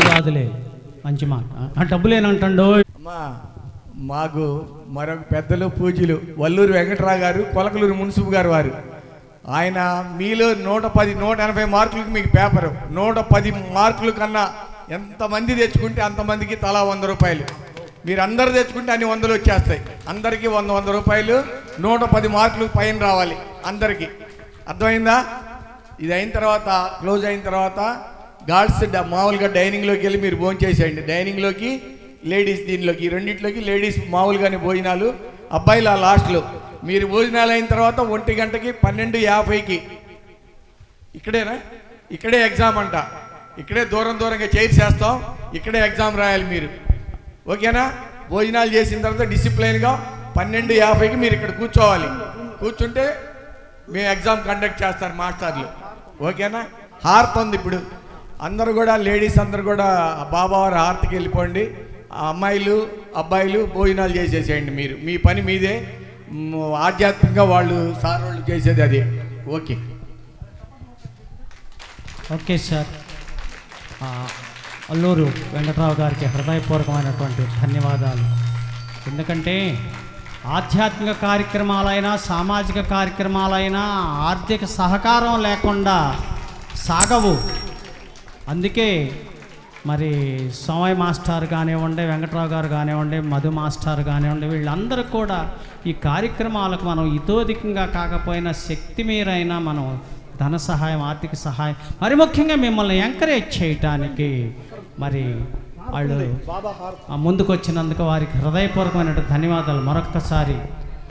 కాదులే మంచి మాట డబ్బులేనంటాడు. అమ్మా మాకు మరొక పెద్దలు పూజలు వల్లూరు వెంకటరావు గారు, కొలకలూరు మున్సిపు గారు వారు. ఆయన మీలో 110 180 మార్కులకు మీకు పేపరు 110 మార్కుల కన్నా ఎంతమంది తెచ్చుకుంటే అంతమందికి తలా 100 రూపాయలు. మీరు అందరు తెచ్చుకుంటే అన్ని 100 వచ్చేస్తాయి. అందరికీ 100 రూపాయలు 110 మార్కులు పైన రావాలి అందరికీ. అర్థమైందా? ఇది అయిన తర్వాత క్లోజ్ అయిన తర్వాత గార్డ్స్ మామూలుగా డైనింగ్లోకి వెళ్ళి మీరు భోజనం చేసేయండి. డైనింగ్లోకి లేడీస్ దీనిలోకి ఈ రెండింటిలోకి లేడీస్ మామూలుగానే భోజనాలు, అబ్బాయిలు ఆ లాస్ట్లో. మీరు భోజనాలు అయిన తర్వాత 1 గంటకి 12:50కి ఇక్కడేనా ఇక్కడే ఎగ్జామ్ అంట. ఇక్కడే దూరంగా చైర్స్ వేస్తాం, ఇక్కడే ఎగ్జామ్ రాయాలి మీరు. ఓకేనా? భోజనాలు చేసిన తర్వాత డిసిప్లైన్గా 12:50కి మీరు ఇక్కడ కూర్చోవాలి. కూర్చుంటే మేము ఎగ్జామ్ కండక్ట్ చేస్తారు మాస్టర్లు. ఓకేనా? హారతి ఉంది ఇప్పుడు. అందరూ కూడా లేడీస్ అందరూ కూడా బాబావారి హారతికి వెళ్ళిపోండి. అమ్మాయిలు అబ్బాయిలు భోజనాలు చేసేసేయండి. మీరు మీ పని మీదే. ఆధ్యాత్మికంగా వాళ్ళు సార్ వాళ్ళు చేసేది అదే. Okay okay sir. Alluru Venkatarao గారికి హృదయపూర్వకమైనటువంటి ధన్యవాదాలు. ఎందుకంటే ఆధ్యాత్మిక కార్యక్రమాలైనా సామాజిక కార్యక్రమాలైనా ఆర్థిక సహకారం లేకుండా సాగవు. అందుకే మరి సోమయ్య మాస్టర్ కానివ్వండి, వెంకటరావు గారు కానివ్వండి, మధు మాస్టర్ కానివ్వండి, వీళ్ళందరూ కూడా ఈ కార్యక్రమాలకు మనం ఇతోధికంగా కాకపోయినా శక్తి మీరైనా మనం ధన సహాయం, ఆర్థిక సహాయం, మరి ముఖ్యంగా మిమ్మల్ని ఎంకరేజ్ చేయటానికి మరి వాళ్ళు ముందుకు వచ్చినందుకు వారికి హృదయపూర్వకమైన ధన్యవాదాలు మరొక్కసారి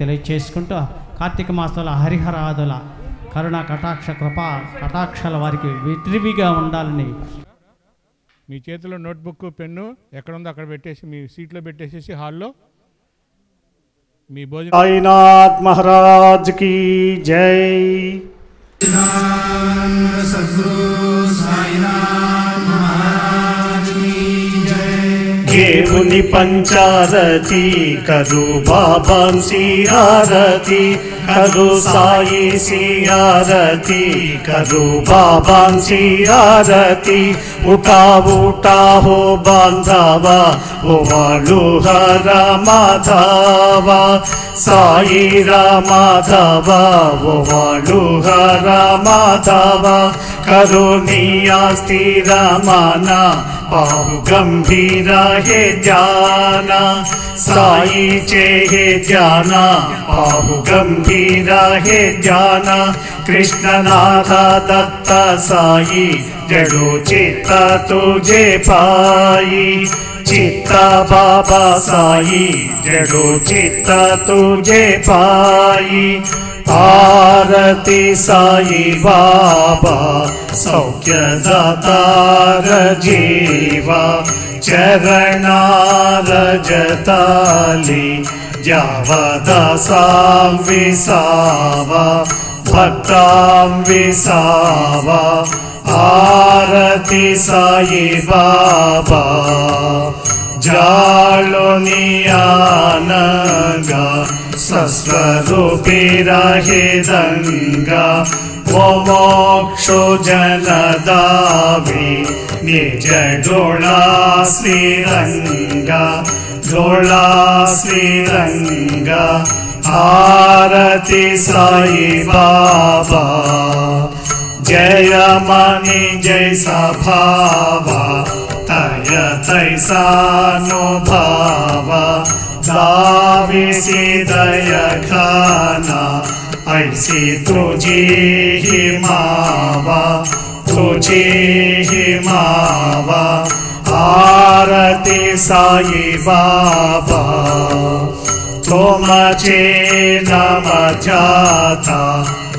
తెలియచేసుకుంటూ కార్తీక మాసంలో హరిహరాదుల కరుణ కటాక్ష కృపా కటాక్షాల వారికి విరివిగా ఉండాలని. మీ చేతిలో నోట్బుక్ పెన్ను ఎక్కడుందో అక్కడ పెట్టేసి మీ సీట్లో పెట్టేసేసి హాల్లో మీ భోజనం. సాయినాథ్ మహారాజ్ की जय. దేవుని పంచారతి కరు బాబాంసి ఆరతి కరు సాయి సియారతి కరు బాబాంసి ఆరతి ఉఠా ఉఠా హో బాంధవా ఓ వాళు హర మాధవ సాయి రామాధవ ఓ వాళు హర మాధవ కరుణీయా స్థిర మానా బాహు గంభీర హే జానా సాయి చే హే జానా బాహు గంభీర హే జానా కృష్ణనాథ దత్త సాయి జడు చిత్త తుజే పాయి చిత్త బాబా సాయి జడు చిత్త తుజే పాయి आरती साई बाबा सौख्यदातार जीवा चरणारजताली जावदसां विसावा भक्तां विसावा आरती साई बाबा जालुनियानगा सस्वरूपिरहिदंगा वो मोक्षो जनदावी निज डोला श्रीरंगा डोला श्रीरंगा आरती साई बाबा जय मणि जैसा भावा तय तैसा नुभावा दाविसी दय खाना ऐसी तुझी ही मावा तुझी ही मावा आरती साई बाबा तुमचे नम जाता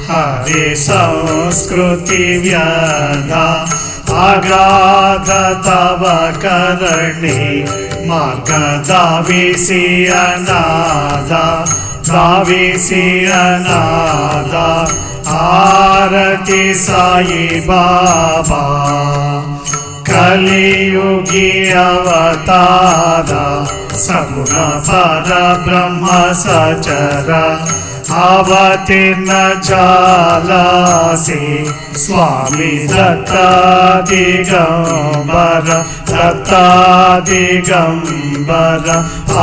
हरे संस्कृति व्यधा अगाध तव करणे मार्ग दाविसी अनादा दाविसी अनादा आरती साई बाबा कलियुगी अवतारा सगुण पर ब्रह्म सचरा अवतीर्ण जालासी स्वामी दत्ता दिगंबर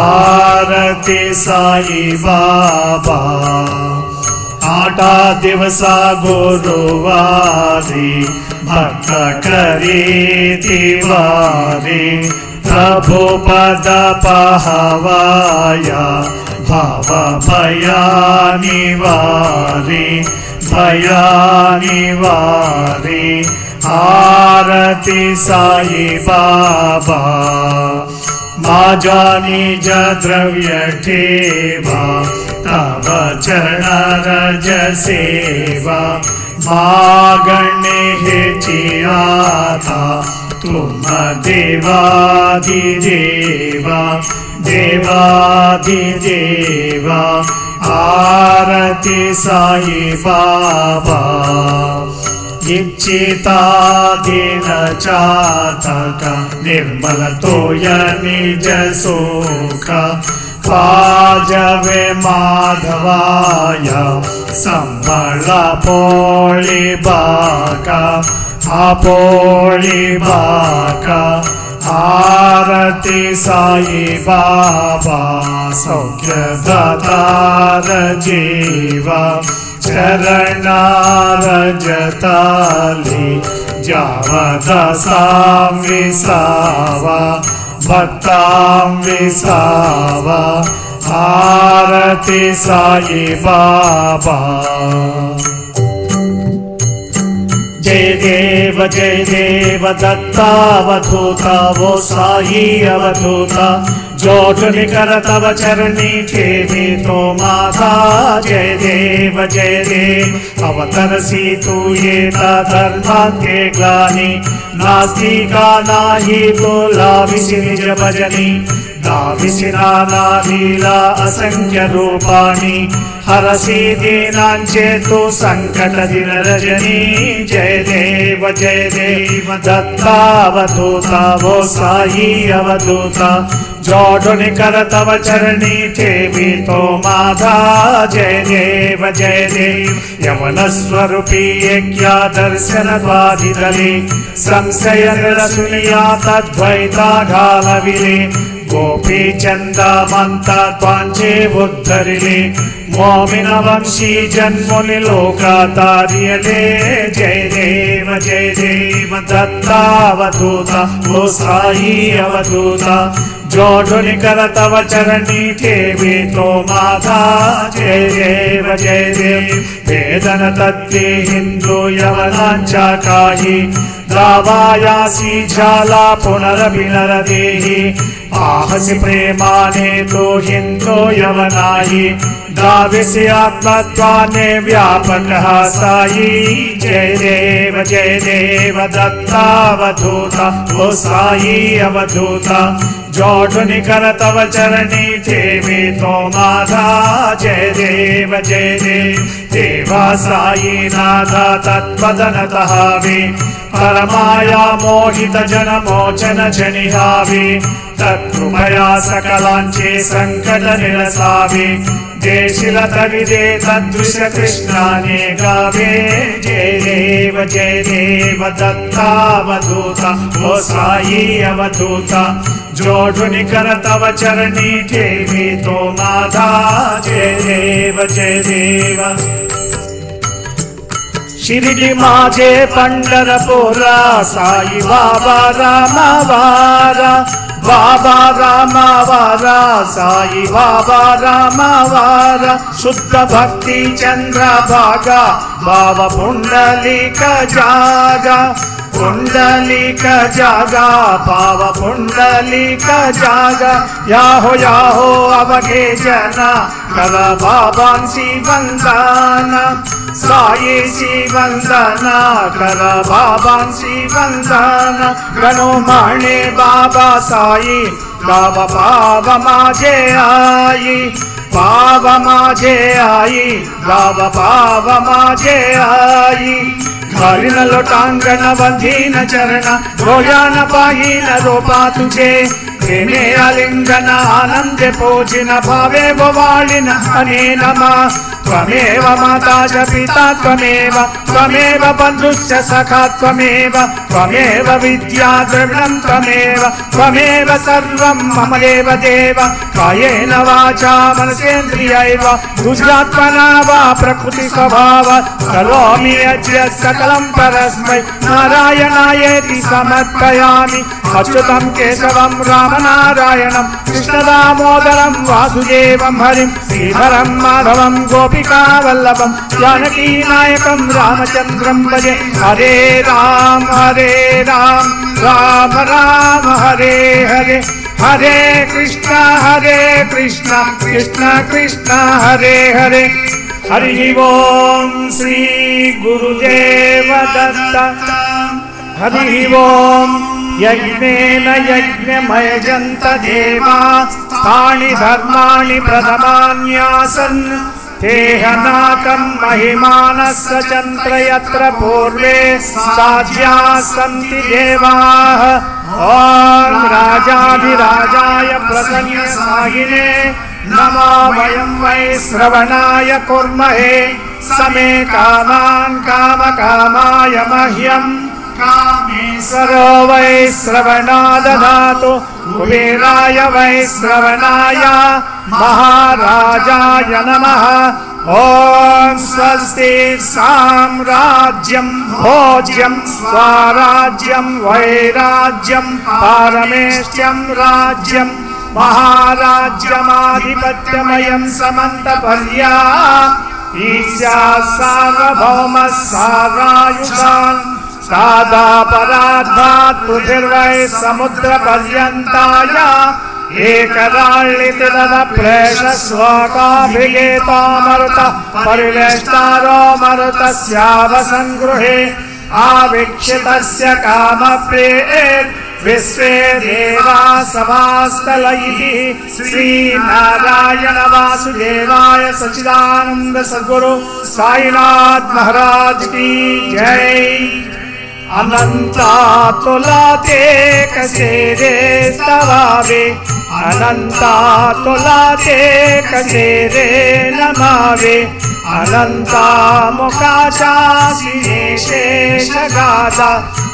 आरती साई बाबा आटा दिवसा गुरुवारी भक्त करी तिवारी प्रभु पद पहवाया भाव भयानिवारी आरती साई बाबा माझा निज द्रव्य ठेवा तव चरण रज सेवा मागणे हेची आता तुम देवादिदेवा देवादिदेवा आरती साई बाबा इच्छिताधीन चातक निर्मल तोय निज सुख पाजवे माधवाय संबळ पोळी बाका आपोळी बाका आरती साई बाबा सौख्य दातार जीवा चरणारजताली जावदसां विसावा भक्तां विसावा आरती साई बाबा जय देव दत्तावधूता वो साई अवधूता जोटुनि कर तव चरणी ठेवी तो माता जय देव अवतरसी तू ये धर्मांते ग्लानि नास्तिका नाही बोलाविसि निज भजनी दाविसि नाना लीला असंख्य रूपाणि हरसि दीनांचे तु संकट दिन रजनी जय देव दत्तावधूता वो साई अवधूता जोडुनि कर तव चरणी ठेवी तो माधा जय देव यवन स्वरूपी यज्ञा दर्शन द्वादितले संशय निरसुनिया तद्वैता घालविले गोपी चंदमंत त्वांचे उद्धरिले मोमिन वंशी जन्मुनि लोकातार्यले जय देव दत्तावधूता वो साई अवधूता जोडुनि कर तव चरणी ठेवी तो माता जय देव वेदन तत्ते हिंदू यवनांचा काही द्रावायासी झाला पुनरभिनरदेहि आहसि प्रेमाने तो हिंदू यवनायि दाविसि आत्मत्वाने व्यापकः साई जय देव दत्तावधूता वो साई अवधूता जोडुनि कर तव चरणी ठेवी तो माधा जय देव देवा साई नाथा तत्पदनतः वे परमाया मोहित जन मोचन जनिहावे तत्कृपया सकलांचे संकट निरसावे देशिलत विदे तदृश कृष्णाने गावे जय देव दत्तावधूता ओ साई अवधूता जोडुनि कर तव चरणी ठेवी तो माधा जय देव शिरडी माझे पंढरपुरा साई बाबा रामवारा बाबा रामवारा साई बाबा रामवारा शुद्ध भक्ति चंद्रभागा बाबा पुंडलिक जागा पुंडलिक जागा पाव पुंडलिक जागा याहो अवगे जना कर बाबांसी वंदना साई सी वंदना कर बाबांसी वंदना गणो माणे बाबा साई बाबा पाव माझे आई पाव माझे आई बाबा पाव माझे आई घालीन लोटांगण बंधीन चरण रोयान पाहीन रोपा तुझे प्रेमे आलिंगन आनंदे पोजिन भावे वाळिन हने नमा त्वमेव माता च पिता त्वमेव बन्धुश्च सखा त्वमेव विद्या द्रविणं त्वमेव सर्वं मम देव कायेन वाचा मनसेन्द्रियैव बुद्ध्यात्मना वा प्रकृति स्वभाव करोमि यज्ञ सकलं परस्मै नारायणायेति समर्पयामि अच्युतं केशवं रामनारायणं कृष्णदामोदरं वासुदेवं हरिं श्रीधरं माधवं गोपिकावल्लभं जानकीनायकं रामचन्द्रं भजे हरे राम राम राम हरे हरे हरे कृष्ण कृष्ण कृष्ण हरे हरे हरि ओम श्री गुरुदेव दत्त हरि ओम यज्ञेन यज्ञमयजन्त देवा तानि धर्माणि प्रथमान्यासन् तेहनाकं महिमानस्य चन्द्र यत्र पूर्वे साध्याः सन्ति देवाः ॐ राजाधिराजाय प्रसन्नसाहिने नमो वयं वै श्रवणाय कुर्महे समे कामान् कामकामाय मह्यं कामेश्वरो वै श्रवणा ददातु कुबेराय वै श्रवणाय महाराजाय नमः ॐ स्वस्ति साम्राज्यं भोज्यं स्वराज्यं वैराज्यं पारमेष्ट्यं राज्यं महाराज्यमाधिपत्यमयं समन्तपर्या ईशा सार्वभौमः सारायुषान् सादापराधात् पृथिर्वै समुद्रपर्यन्ताय एकराळितदप्रेषस्वकाभिगेतामरुतः परिवेष्टारो मरुतस्यावसङ्गृहे आवीक्षितस्य कामप्रेत् विश्वे देवा समास्तलैः श्रीनारायण वासुदेवाय सच्चिदानंद सद्गुरु साईनाथ महाराज की जय। अनंता कसे रे स्तवावे अनंता कसे रे नमावे अनंता मुखाशासिने शेषगादा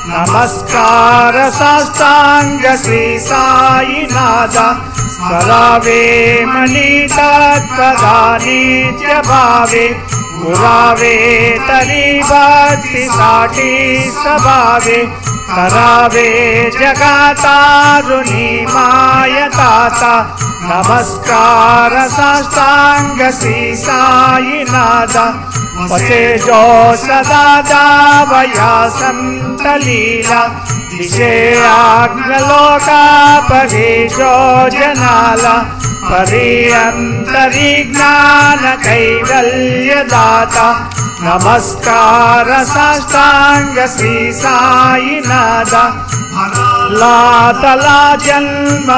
नमस्कार साष्टांग श्री साईनाथ स्मरावे मणितत्पदानीत्य भावे गुरावे तरी भक्ति साठी स्वभावे करावे जगातारुणी मायताता नमस्कार साष्टांग श्री साईनाथ पचे जो सदा दावया संतलीला दिशे आग्नलोका परे जो जनाला परियंतरी ज्ञान कैवल्य दाता नमस्कार साष्टांग श्री साईनाथ लातला जन्म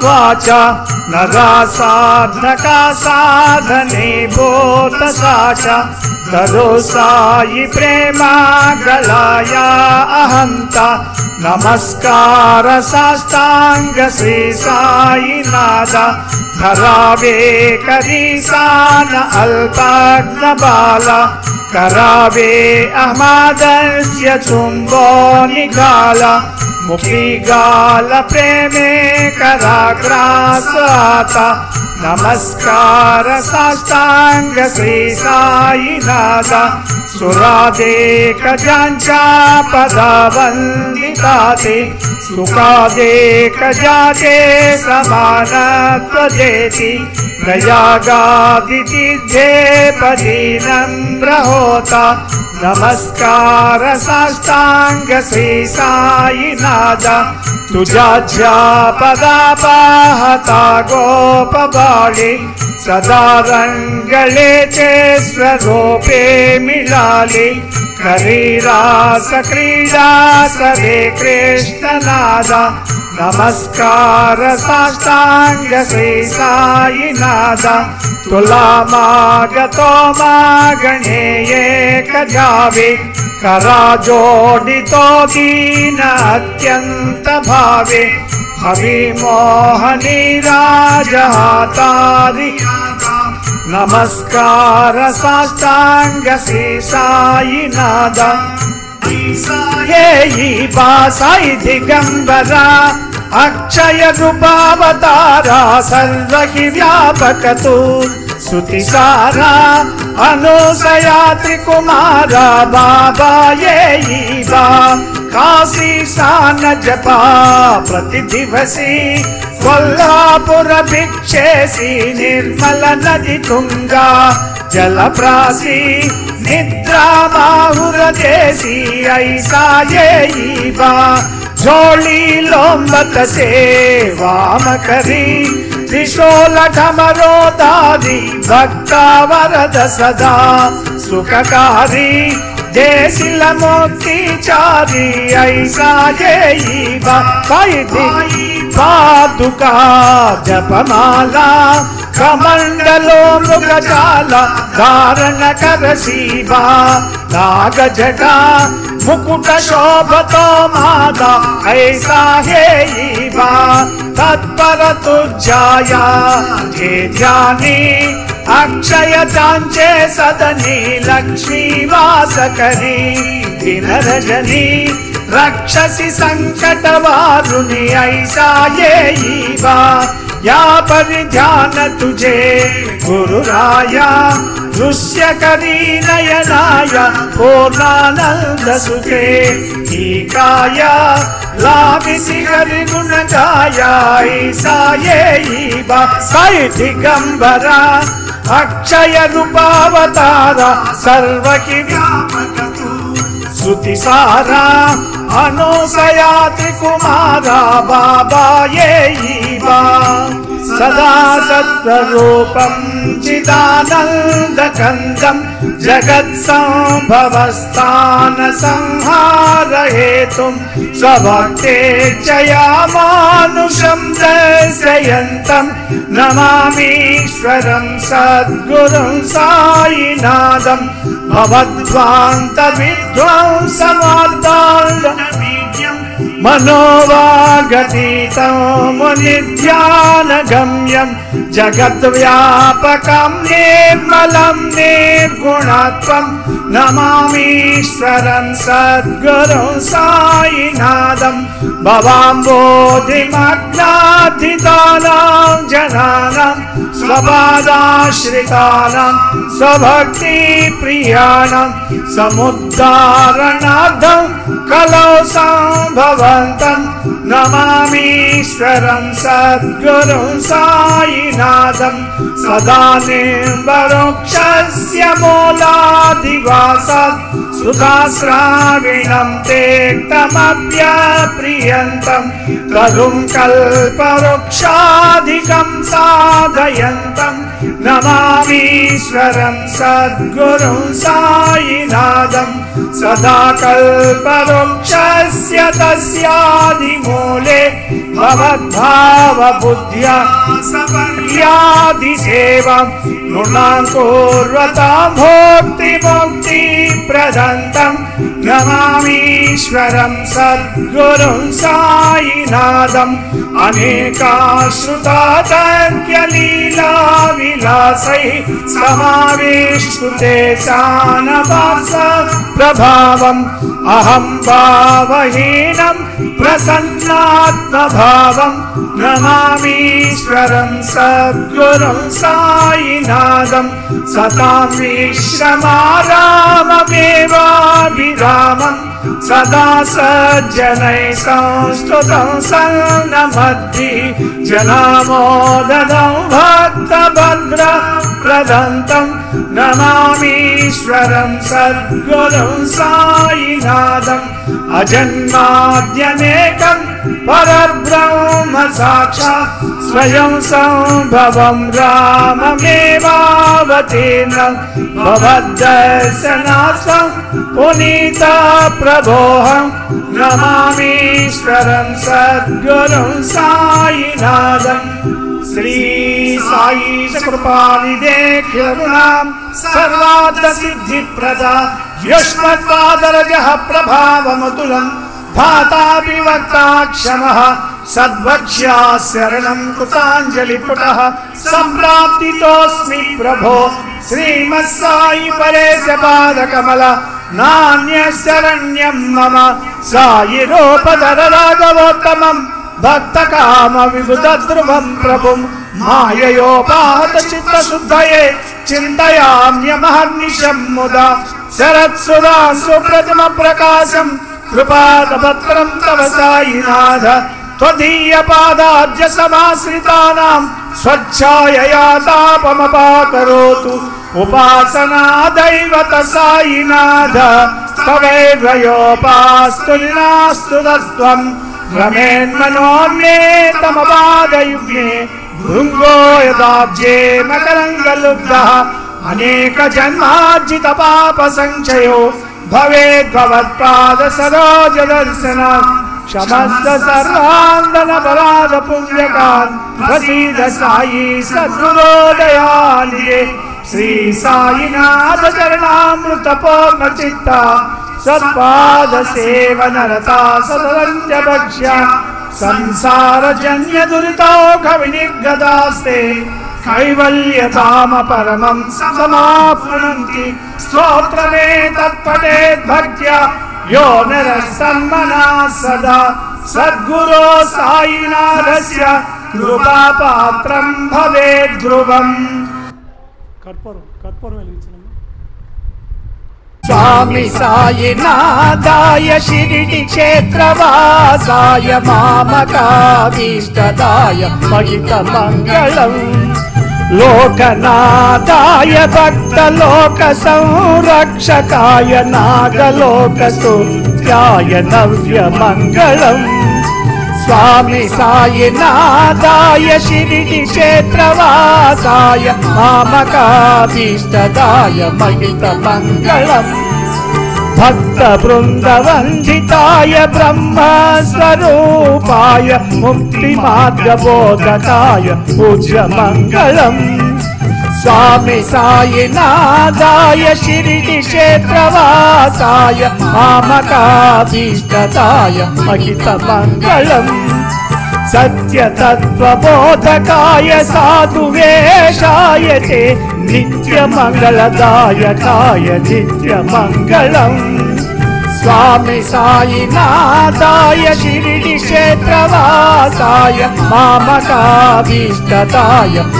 वाचा नगा साधका साधने बोध साचा तदो साई प्रेमा गलाया अहंता नमस्कार साष्टांग श्री साई नादा धरावे करीसान अल्पाग्न बाला करावे अहमदस्य चुंबो निकाला मुखी गाल प्रेमे कराग्रास आता नमस्कार साष्टांग श्री साई नादा सुरादेक ज्यांच्या पदा वंदिताते सुखादेक ज्याचे समानत्व देती प्रयागादितिध्ये पदी नम्र होता नमस्कार साष्टांग श्री साई नादा तुझ्या ज्या पदा पाहता गोप बाळे सदा रंगलेचे स्वरूपे मिळाले खरी रास क्रीडा सवे कृष्ण नादा नमस्कार साष्टांग श्री साई नादा तुला मागतो मागणे एक जावे करा जोडितो दीन अत्यंत भावे हवी मोहनी राजहातारी नमस्कार साष्टांग श्री साई नादा हे बासाई दिगंबरा अक्षय रूपावतारा सर्वहि व्यापक तू सुतिसारा अनुसया त्रिकुमारा बाबा ये बा काशी सान जपा प्रतिदिवसी कोल्हापुर भिक्षेसी निर्मल नदी तुंगा जलप्रासी निद्रा माहुर देसी ऐसा ये बा जोड़ी लोंबत से वाम करी त्रिशूल ढमरो दारी भक्ता वरद सदा सुखकारी देशिल मोक्तिचारी ऐसा ये पादुका जपमाला कमंडलो मृगजाला धारण कर शिवा नाग जटा मुकुट शोभतो मादा ऐसा हे तत्पर तुझ्याया हे ध्यानी अक्षय चांचे सदनी लक्ष्मी वास करी दिन रजनी रक्षसी संकट वारुणी ऐसा ये या परिध्यान तुझे गुरुराया दृश्य करी नयनाया पूर्णानंद सुखे टीकाया लाभिसी हरि गुण गाया ऐसा ये साई दिगंबरा अक्षय रूपावतारा सर्वहि व्यापक तू सुतिसारा अनुसया त्रिकुमारा बाबा ये सदा सत्स्वरूपं चिदानन्दकन्दं जगत्सम्भवस्थान संहारहेतुं स्वभक्तेच्छया मानुषं दर्शयन्तं नमामीश्वरं सद्गुरुं साईनाथं भवद्वान्तविध्वंसमार्ताण्डवीड्यं मनोवागतीतं मुनिध्यानगम्यं जगद्व्यापकं निर्मलं निर्गुणत्वं नमामीश्वरं सद्गुरुं साईनाथं भवाम्बोधिमग्नाधितानां जनानां स्वपादाश्रितानां स्वभक्तिप्रियाणां समुद्धारणार्थं कलौ सम्भवन्तं नमामीश्वरं सद्गुरुं साईनाथं सदानिर्वृक्षस्य मूलाधिवासात् सुधाश्राविणं तेक्तमप्यप्रियन्तं करुं कल्पवृक्षाधिकं साधयन्तं नमामीश्वरं सद्गुरुं साईनाथं सदा कल्पवृक्षस्य तस्यादिमूले भवद्भावबुद्ध्या सपर्यादिसेवं नृणां कुर्वतां भोक्तिमुक्तिप्रदन्तं नमामीश्वरं सद्गुरुं साईनाथम् अनेकाश्रुतातर्क्यलीलाविलासैः समाविष्टुते सानवास प्रभावम् अहं भावहीनं प्रसन्नात्मभावं नमामीश्वरं सद्गुरुं साईनाथं सतां विश्रमाराममेवाभिरामं सदा सज्जनैः संस्तुतं सन्नमद्धि जनामोदनं भक्तभद्रप्रदन्तं नमामीश्वरं सद्गुरुं साईनाथम् अजन्माद्यमेकं परब्रह्म साक्षात् स्वयं सम्भवं राममेवावतीर्णं भवद्दर्शनार्थं पुनीतप्रभोऽहं नमामीश्वरं सद्गुरुं साईनाथम् श्री साईश कृपानिधेऽखिलगुणां सर्वार्थसिद्धिप्रदा युष्मत्पादरजः प्रभावमतुलं धाता विवक्ता क्षमः सद्वक्ष्या शरणं कृताञ्जलिपुटः सम्प्राप्तितोऽस्मि प्रभो श्रीमत्साई परेशपादकमल नान्यशरण्यं मम सायिरोपधर राघवोत्तमं भक्तकामविबुधध्रुवं प्रभुं माययोपाहत चित्तशुद्धये चिन्तयाम्यमहर्निशं मुदा शरत्सुधा सुप्रतिमप्रकाशं कृपादपत्रं तव साईनाथ त्वदीयपादाब्ज समाश्रितानां स्वच्छायया तापमपाकरोतु उपासना दैवत साईनाथ तवैव योपास्तु नास्तु तत्त्वं रमेन्मनोन्मे तमपादयुग्मे भृङ्गो यदाब्जे मकरङ्गलुब्धः अनेकजन्मार्जितपापसञ्चयो भवेद्भवत्पाद सरोजदर्शनात् क्षमस्व सर्वान्दनपराधपुण्यकान् प्रसीद साई सद्गुरोदयानिधे श्री साईनाथ चरणामृतपूर्णचित्ता सत्पादसेवनरता सततं भक्ष्या संसारजन्यदुरितौघविनिर्गतास्ते कैवल्यधाम परमं समाप्नुवन्ति स्तोत्रमेतत्पठेत् भक्त्या यो नरः सन्मनः सदा सद्गुरो साईनाथस्य कृपापात्रं भवेत् ध्रुवम् कर्पूरं వెలిగించండి स्वामी साईनाथाय शिरडी क्षेत्रवासाय मामकाभीष्टदाय महितमङ्गलम् लोकनाथाय भक्तलोकसंरक्षकाय नागलोकस्तुत्याय नव्यमङ्गलम् स्वामी साईनाथाय शिरडी क्षेत्रवासाय मामकाभीष्टदाय महितमङ्गलम् भक्तवृन्दवन्दिताय ब्रह्मस्वरूपाय मुक्तिमार्गबोधकाय पूज्यमङ्गलम् स्वामी साईनाथाय शिरडी क्षेत्रवासाय मामकाभीष्टदाय महितमङ्गलम् सत्यतत्त्वबोधकाय साधुवेशाय ते नित्यमङ्गलदायकाय नित्यमङ्गलम् स्वामी साईनाथाय शिरडी क्षेत्रवासाय मामकाभीष्टदाय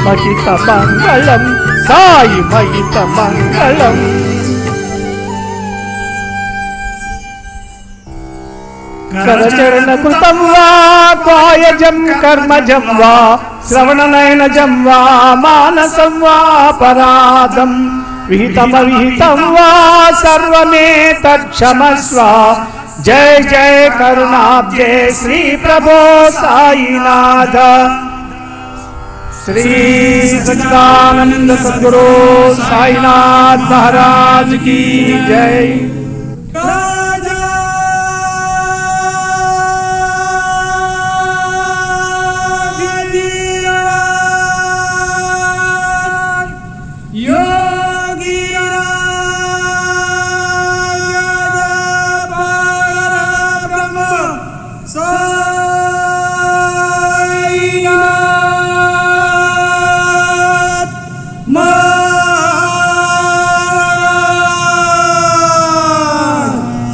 महितमङ्गलम् साई महितमङ्गलम् करचरणकृतं वा कायजं कर्मजं वा श्रवणनयनजं वा मानसं वा पराधं विहितमविहितं वा सर्वमेतत्क्षमस्व जय जय करुणाब्जे श्री प्रभो साईनाथ श्री सच्चिदानंद सद्गुरु साईनाथ महाराज की जय।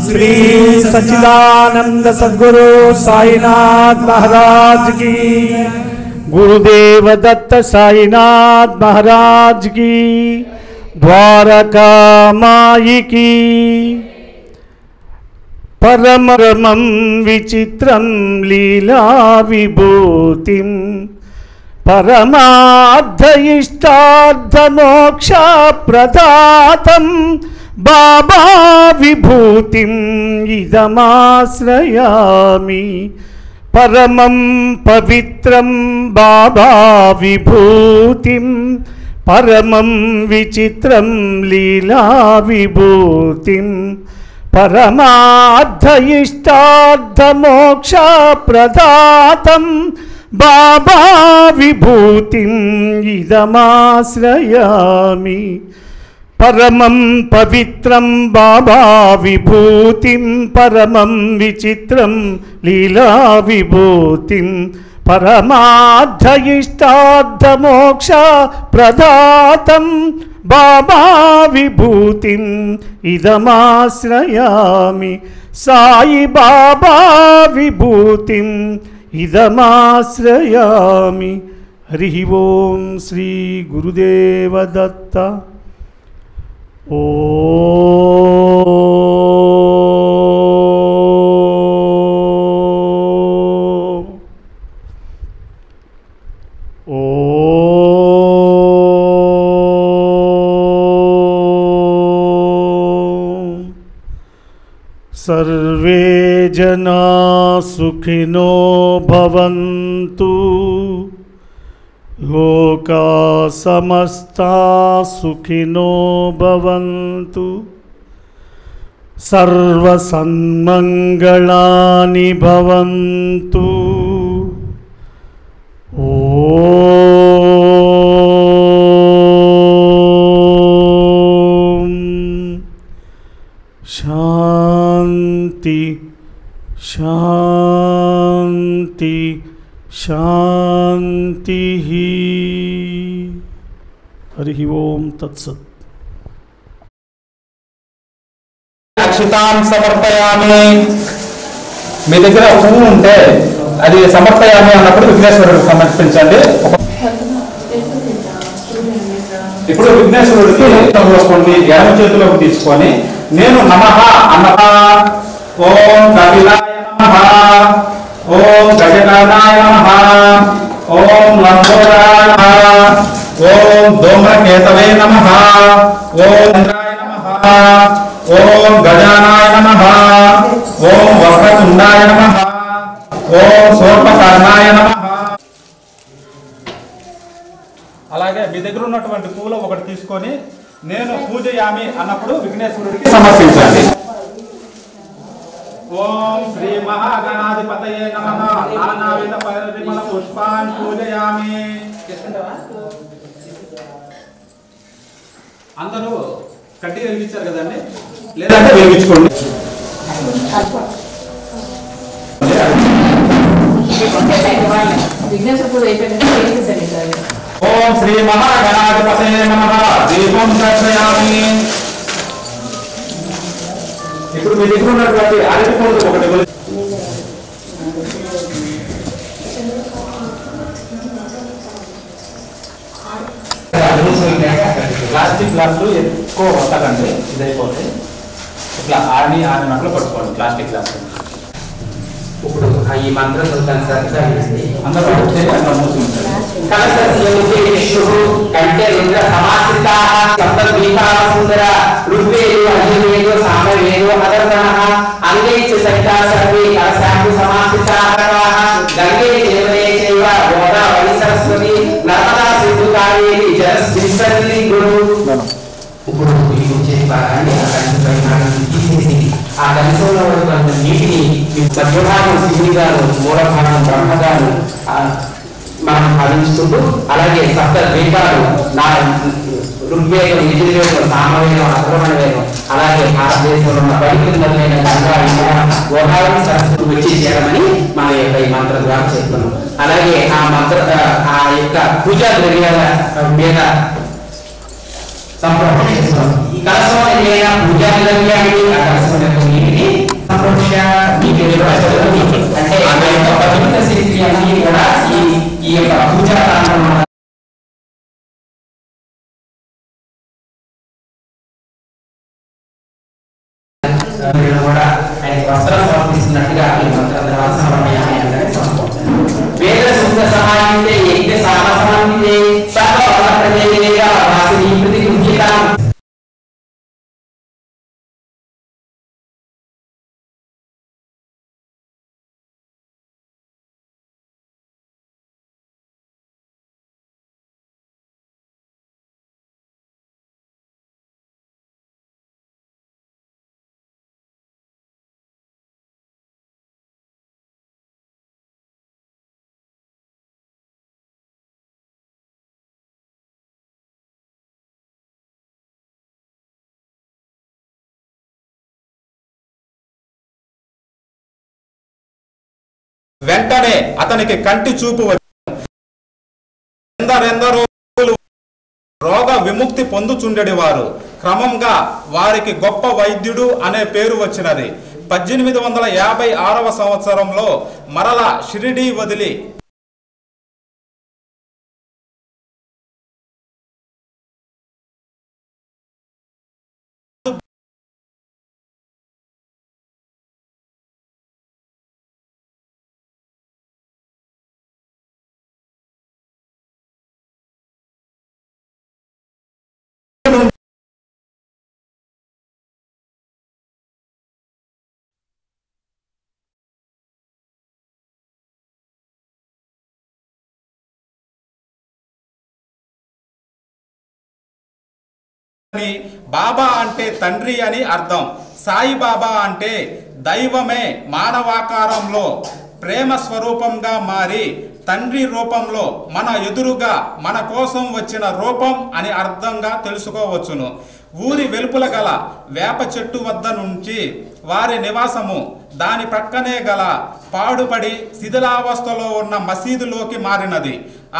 श्री सच्चिदानंद सद्गुरु साईनाथ महाराज की। गुरुदेव दत्त साईनाथ महाराज की। द्वारका माई की। परमरमं विचित्रं लीला विभूतिं परमार्थ इष्टार्थ मोक्ष प्रदातं बाबा विभूतिम् इदमाश्रयामि। परमं पवित्रं बाबा विभूतिं परमं विचित्रं लीला विभूतिं परमार्थ इष्टार्थ मोक्ष प्रदातं बाबा विभूतिम् इदमाश्रयामि। परमं पवित्रं बाबा विभूतिं परमं विचित्रं लीला विभूतिं परमार्थ इष्टार्थ मोक्ष प्रदातं बाबा विभूतिम् इदमाश्रयामि। साई बाबा विभूतिम् इदमाश्रयामि। हरि ओम श्री गुरुदेव दत्त। ओ सर्वे जना सुखिनो भवन्तु लोका समस्ता सुखिनो भवन्तु सर्वसन्मङ्गलानि भवन्तु। ॐ शान्ति शान्ति शान्तिः। हरि ओम तत्सत्। అక్షితాం సమర్పయామి. మీ దగ్గర పువ్వు ఉంటే అది సమర్పయామి అన్నప్పుడు విఘ్నేశ్వరుడికి సమర్పించండి. ఇప్పుడు విఘ్నేశ్వరుడికి వేసుకోండి. ఎడమ చేతిలోకి తీసుకొని నేను నమః అన్నహ. ఓం కపిలాయ నమః. ఓం గజగణాయ నమః. ఓం లంబోదరాయ నమః. ఓం ధూమ్రకేతవే నమః. ఓం ఇంద్రాయ నమః. ఓం గజానాయ నమః. ఓం వక్రతుండాయ నమః. ఓం సూర్పకర్ణాయ నమః. అలాగే మీ దగ్గర ఉన్నటువంటి పూలు ఒకటి తీసుకొని నేను పూజయామి అన్నప్పుడు విఘ్నేశ్వరుడికి సమర్పించండి. ఓం శ్రీ మహాగణాధిపతయే నమః. నానావిధ పరిమళ పుష్పాన్ పూజయామి. అందరూ కట్టి వెలిగించారు కదండి, లేదంటే వెలిగించుకోండి. ఓం శ్రీ మహాగణాధిపతయే నమః. దీపం దర్శయామి. ఇప్పుడు మీ దగ్గర ఉన్నటువంటి అరటి పండు ఒకటి ప్లాస్టిక్ గ్లాసులు ఎక్కువ వస్తాకండి, ఇదైపోతే ఇట్లా ఆడినట్లు పట్టుకోండి ప్లాస్టిక్ గ్లాసు. ఇప్పుడు ఈ మంత్రం అందరూ అట్లా మూసి ఉంటారు. కంటే రుద్ర సమాశ్రితా సప్తద్వీపా సుందర ఋగ్వేదో అజుర్వేదో సామవేదో అదర్శనః అంగైశ్చ సహితా సర్వే కలశాంకు సమాశ్రితాః గంగే దేవదే చైవ గోదావరి సరస్వతి నర్మదా కావేరి జలస్థితి గురు. ఇప్పుడు ఈ వచ్చేసి భాగాన్ని ఆ కలుషం తీసేసి ఆ కలుషంలో ఉన్న నీటిని మధ్యభాగం శివుని గారు, మూల భాగం బ్రహ్మ గారు మనం భావించుకుంటూ, అలాగే సప్త ద్వీపాలు ఋగ్వేదం, యజుర్వేదం, సామవేదం, అథర్వణ వేదం, అలాగే భారతదేశంలో ఉన్న పవిత్రమైన గంగా, గోదావరి సరస్సు వచ్చి చేరమని మన యొక్క ఈ మంత్రం ద్వారా చెప్తున్నాం. అలాగే ఆ యొక్క పూజా ద్రవ్యాల మీద సంప్రోక్షణ చేస్తున్నాం. ఈ కలశం ఏదైనా పూజా ద్రవ్యాన్ని ఆ కలశం యొక్క నీటిని సంప్రోక్షణ అంటే ఆ యొక్క పవిత్ర శక్తి అన్ని కూడా ఈ యొక్క పూజా ప్రాంతం కూడా ఆయన వస్త్రం సమర్పిస్తున్నట్టుగా ఈ మంత్రం ద్వారా సమర్పయామి అంటే సమర్పిస్తాను. వేద సూక్త సమాహితే యజ్ఞ సామ సమాహితే సర్వ ఫల ప్రజేయ వాసిని ప్రతిగృహ్యతాం. వెంటనే అతనికి కంటి చూపు ఎందరెందరో రోగ విముక్తి పొందుచుండెడివారు. క్రమంగా వారికి గొప్ప వైద్యుడు అనే పేరు వచ్చినది. 1856వ సంవత్సరంలో మరల షిరిడీ వదిలి బాబా అంటే తండ్రి అని అర్థం. సాయిబాబా అంటే దైవమే మానవాకారంలో ప్రేమ స్వరూపంగా మారి తండ్రి రూపంలో మన ఎదురుగా మన కోసం వచ్చిన రూపం అని అర్థంగా తెలుసుకోవచ్చును. ఊరి వెలుపల గల వేప చెట్టు వద్ద నుంచి వారి నివాసము దాని ప్రక్కనే గల పాడుపడి శిథిలావస్థలో ఉన్న మసీదులోకి మారినది.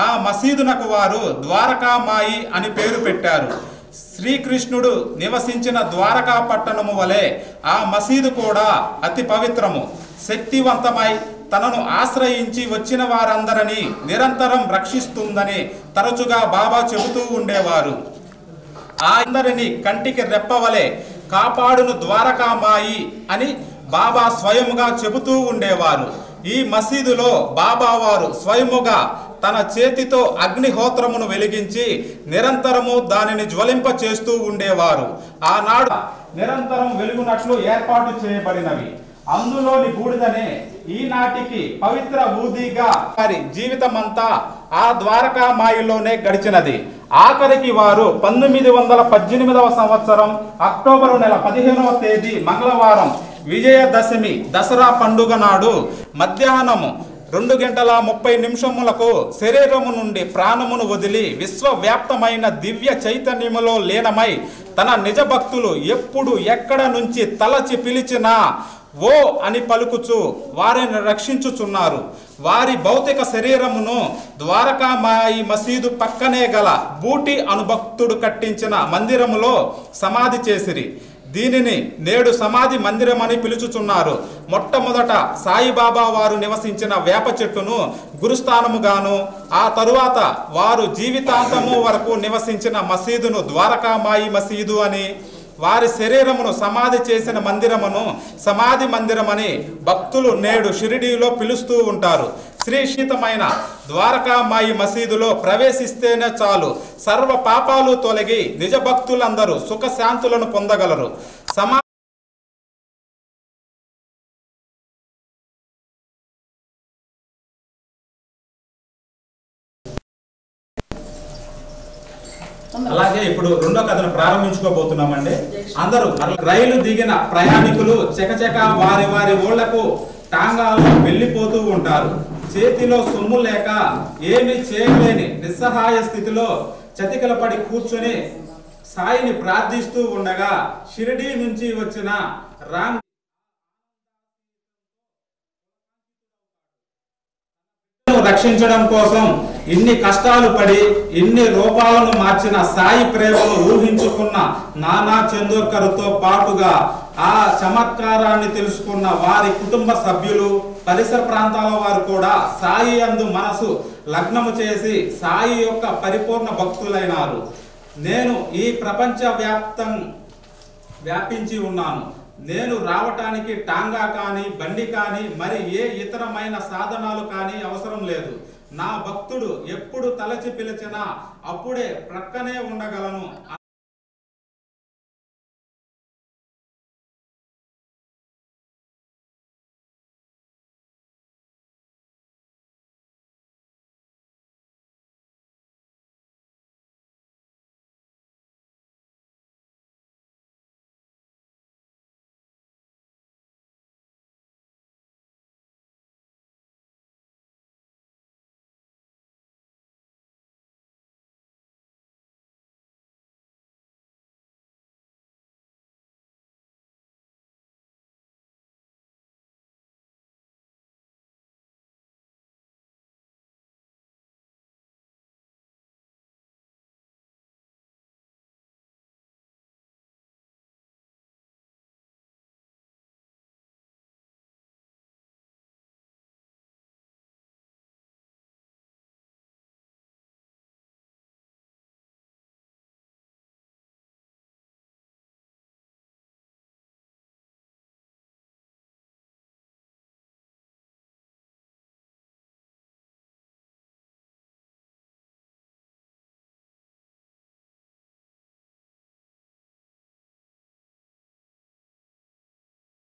ఆ మసీదునకు వారు ద్వారకామాయి అని పేరు పెట్టారు. శ్రీకృష్ణుడు నివసించిన ద్వారకా పట్టణము వలె ఆ మసీదు కూడా అతి పవిత్రము, శక్తివంతమై తనను ఆశ్రయించి వచ్చిన వారందరినీ నిరంతరం రక్షిస్తుందని తరచుగా బాబా చెబుతూ ఉండేవారు. ఆ అందరినీ కంటికి రెప్పవలే కాపాడును ద్వారకామాయి అని బాబా స్వయముగా చెబుతూ ఉండేవారు. ఈ మసీదులో బాబా వారు స్వయముగా తన చేతితో అగ్నిహోత్రమును వెలిగించి నిరంతరము దానిని జ్వలింప చేస్తూ ఉండేవారు. ఆనాడు నిరంతరం వెలుగునట్లు ఏర్పాటు చేయబడినవి. అందులోని బూడిదనే ఈనాటికి పవిత్ర ఊదిగా వారి జీవితమంతా ఆ ద్వారకామాయిలోనే గడిచినది. ఆఖరికి వారు 1918వ సంవత్సరం అక్టోబరు నెల 15వ తేదీ మంగళవారం విజయదశమి దసరా పండుగ నాడు మధ్యాహ్నము 2:30 శరీరము నుండి ప్రాణమును వదిలి విశ్వవ్యాప్తమైన దివ్య చైతన్యములో లీనమై తన నిజ భక్తులు ఎప్పుడు ఎక్కడ నుంచి తలచి పిలిచినా ఓ అని పలుకుచు వారిని రక్షించుచున్నారు. వారి భౌతిక శరీరమును ద్వారకామాయి మసీదు పక్కనే గల బూటి అనుభక్తుడు కట్టించిన మందిరములో సమాధి చేసిరి. దీనిని నేడు సమాధి మందిరం అని పిలుచుచున్నారు. మొట్టమొదట సాయిబాబా వారు నివసించిన వేప చెట్టును గురుస్థానముగాను, ఆ తరువాత వారు జీవితాంతము వరకు నివసించిన మసీదును ద్వారకామాయి మసీదు అని, వారి శరీరమును సమాధి చేసిన మందిరమును సమాధి మందిరమని భక్తులు నేడు షిరిడీలో పిలుస్తూ ఉంటారు. శ్రీశీతమైన ద్వారకామాయి మసీదులో ప్రవేశిస్తేనే చాలు సర్వ పాపాలు తొలగి నిజ భక్తులందరూ సుఖశాంతులను పొందగలరు. అలాగే ఇప్పుడు రెండో కథను ప్రారంభించుకోబోతున్నామండి. అందరూ రైలు దిగిన ప్రయాణికులు చకచక వారి వారి ఊళ్లకు టాంగాలో వెళ్ళిపోతూ ఉంటారు. చేతిలో సొమ్ము లేక ఏమీ చేయలేని నిస్సహాయ స్థితిలో చతికిలపడి కూర్చొని సాయిని ప్రార్థిస్తూ ఉండగా షిరిడీ నుంచి వచ్చిన రామ్ రక్షించడం కోసం ఇన్ని కష్టాలు పడి ఇన్ని రూపాలను మార్చిన సాయి ప్రేమను ఊహించుకున్న నానా చందోర్కర్తో పాటుగా ఆ చమత్కారాన్ని తెలుసుకున్న వారి కుటుంబ సభ్యులు పరిసర ప్రాంతాల వారు కూడా సాయి అందు మనసు లగ్నము చేసి సాయి యొక్క పరిపూర్ణ భక్తులైనారు. నేను ఈ ప్రపంచ వ్యాపించి ఉన్నాను. నేను రావటానికి టాంగా కానీ బండి కానీ మరి ఏ ఇతరమైన సాధనాలు కానీ అవసరం లేదు. నా భక్తుడు ఎప్పుడు తలచి పిలిచినా అప్పుడే ప్రక్కనే ఉండగలను.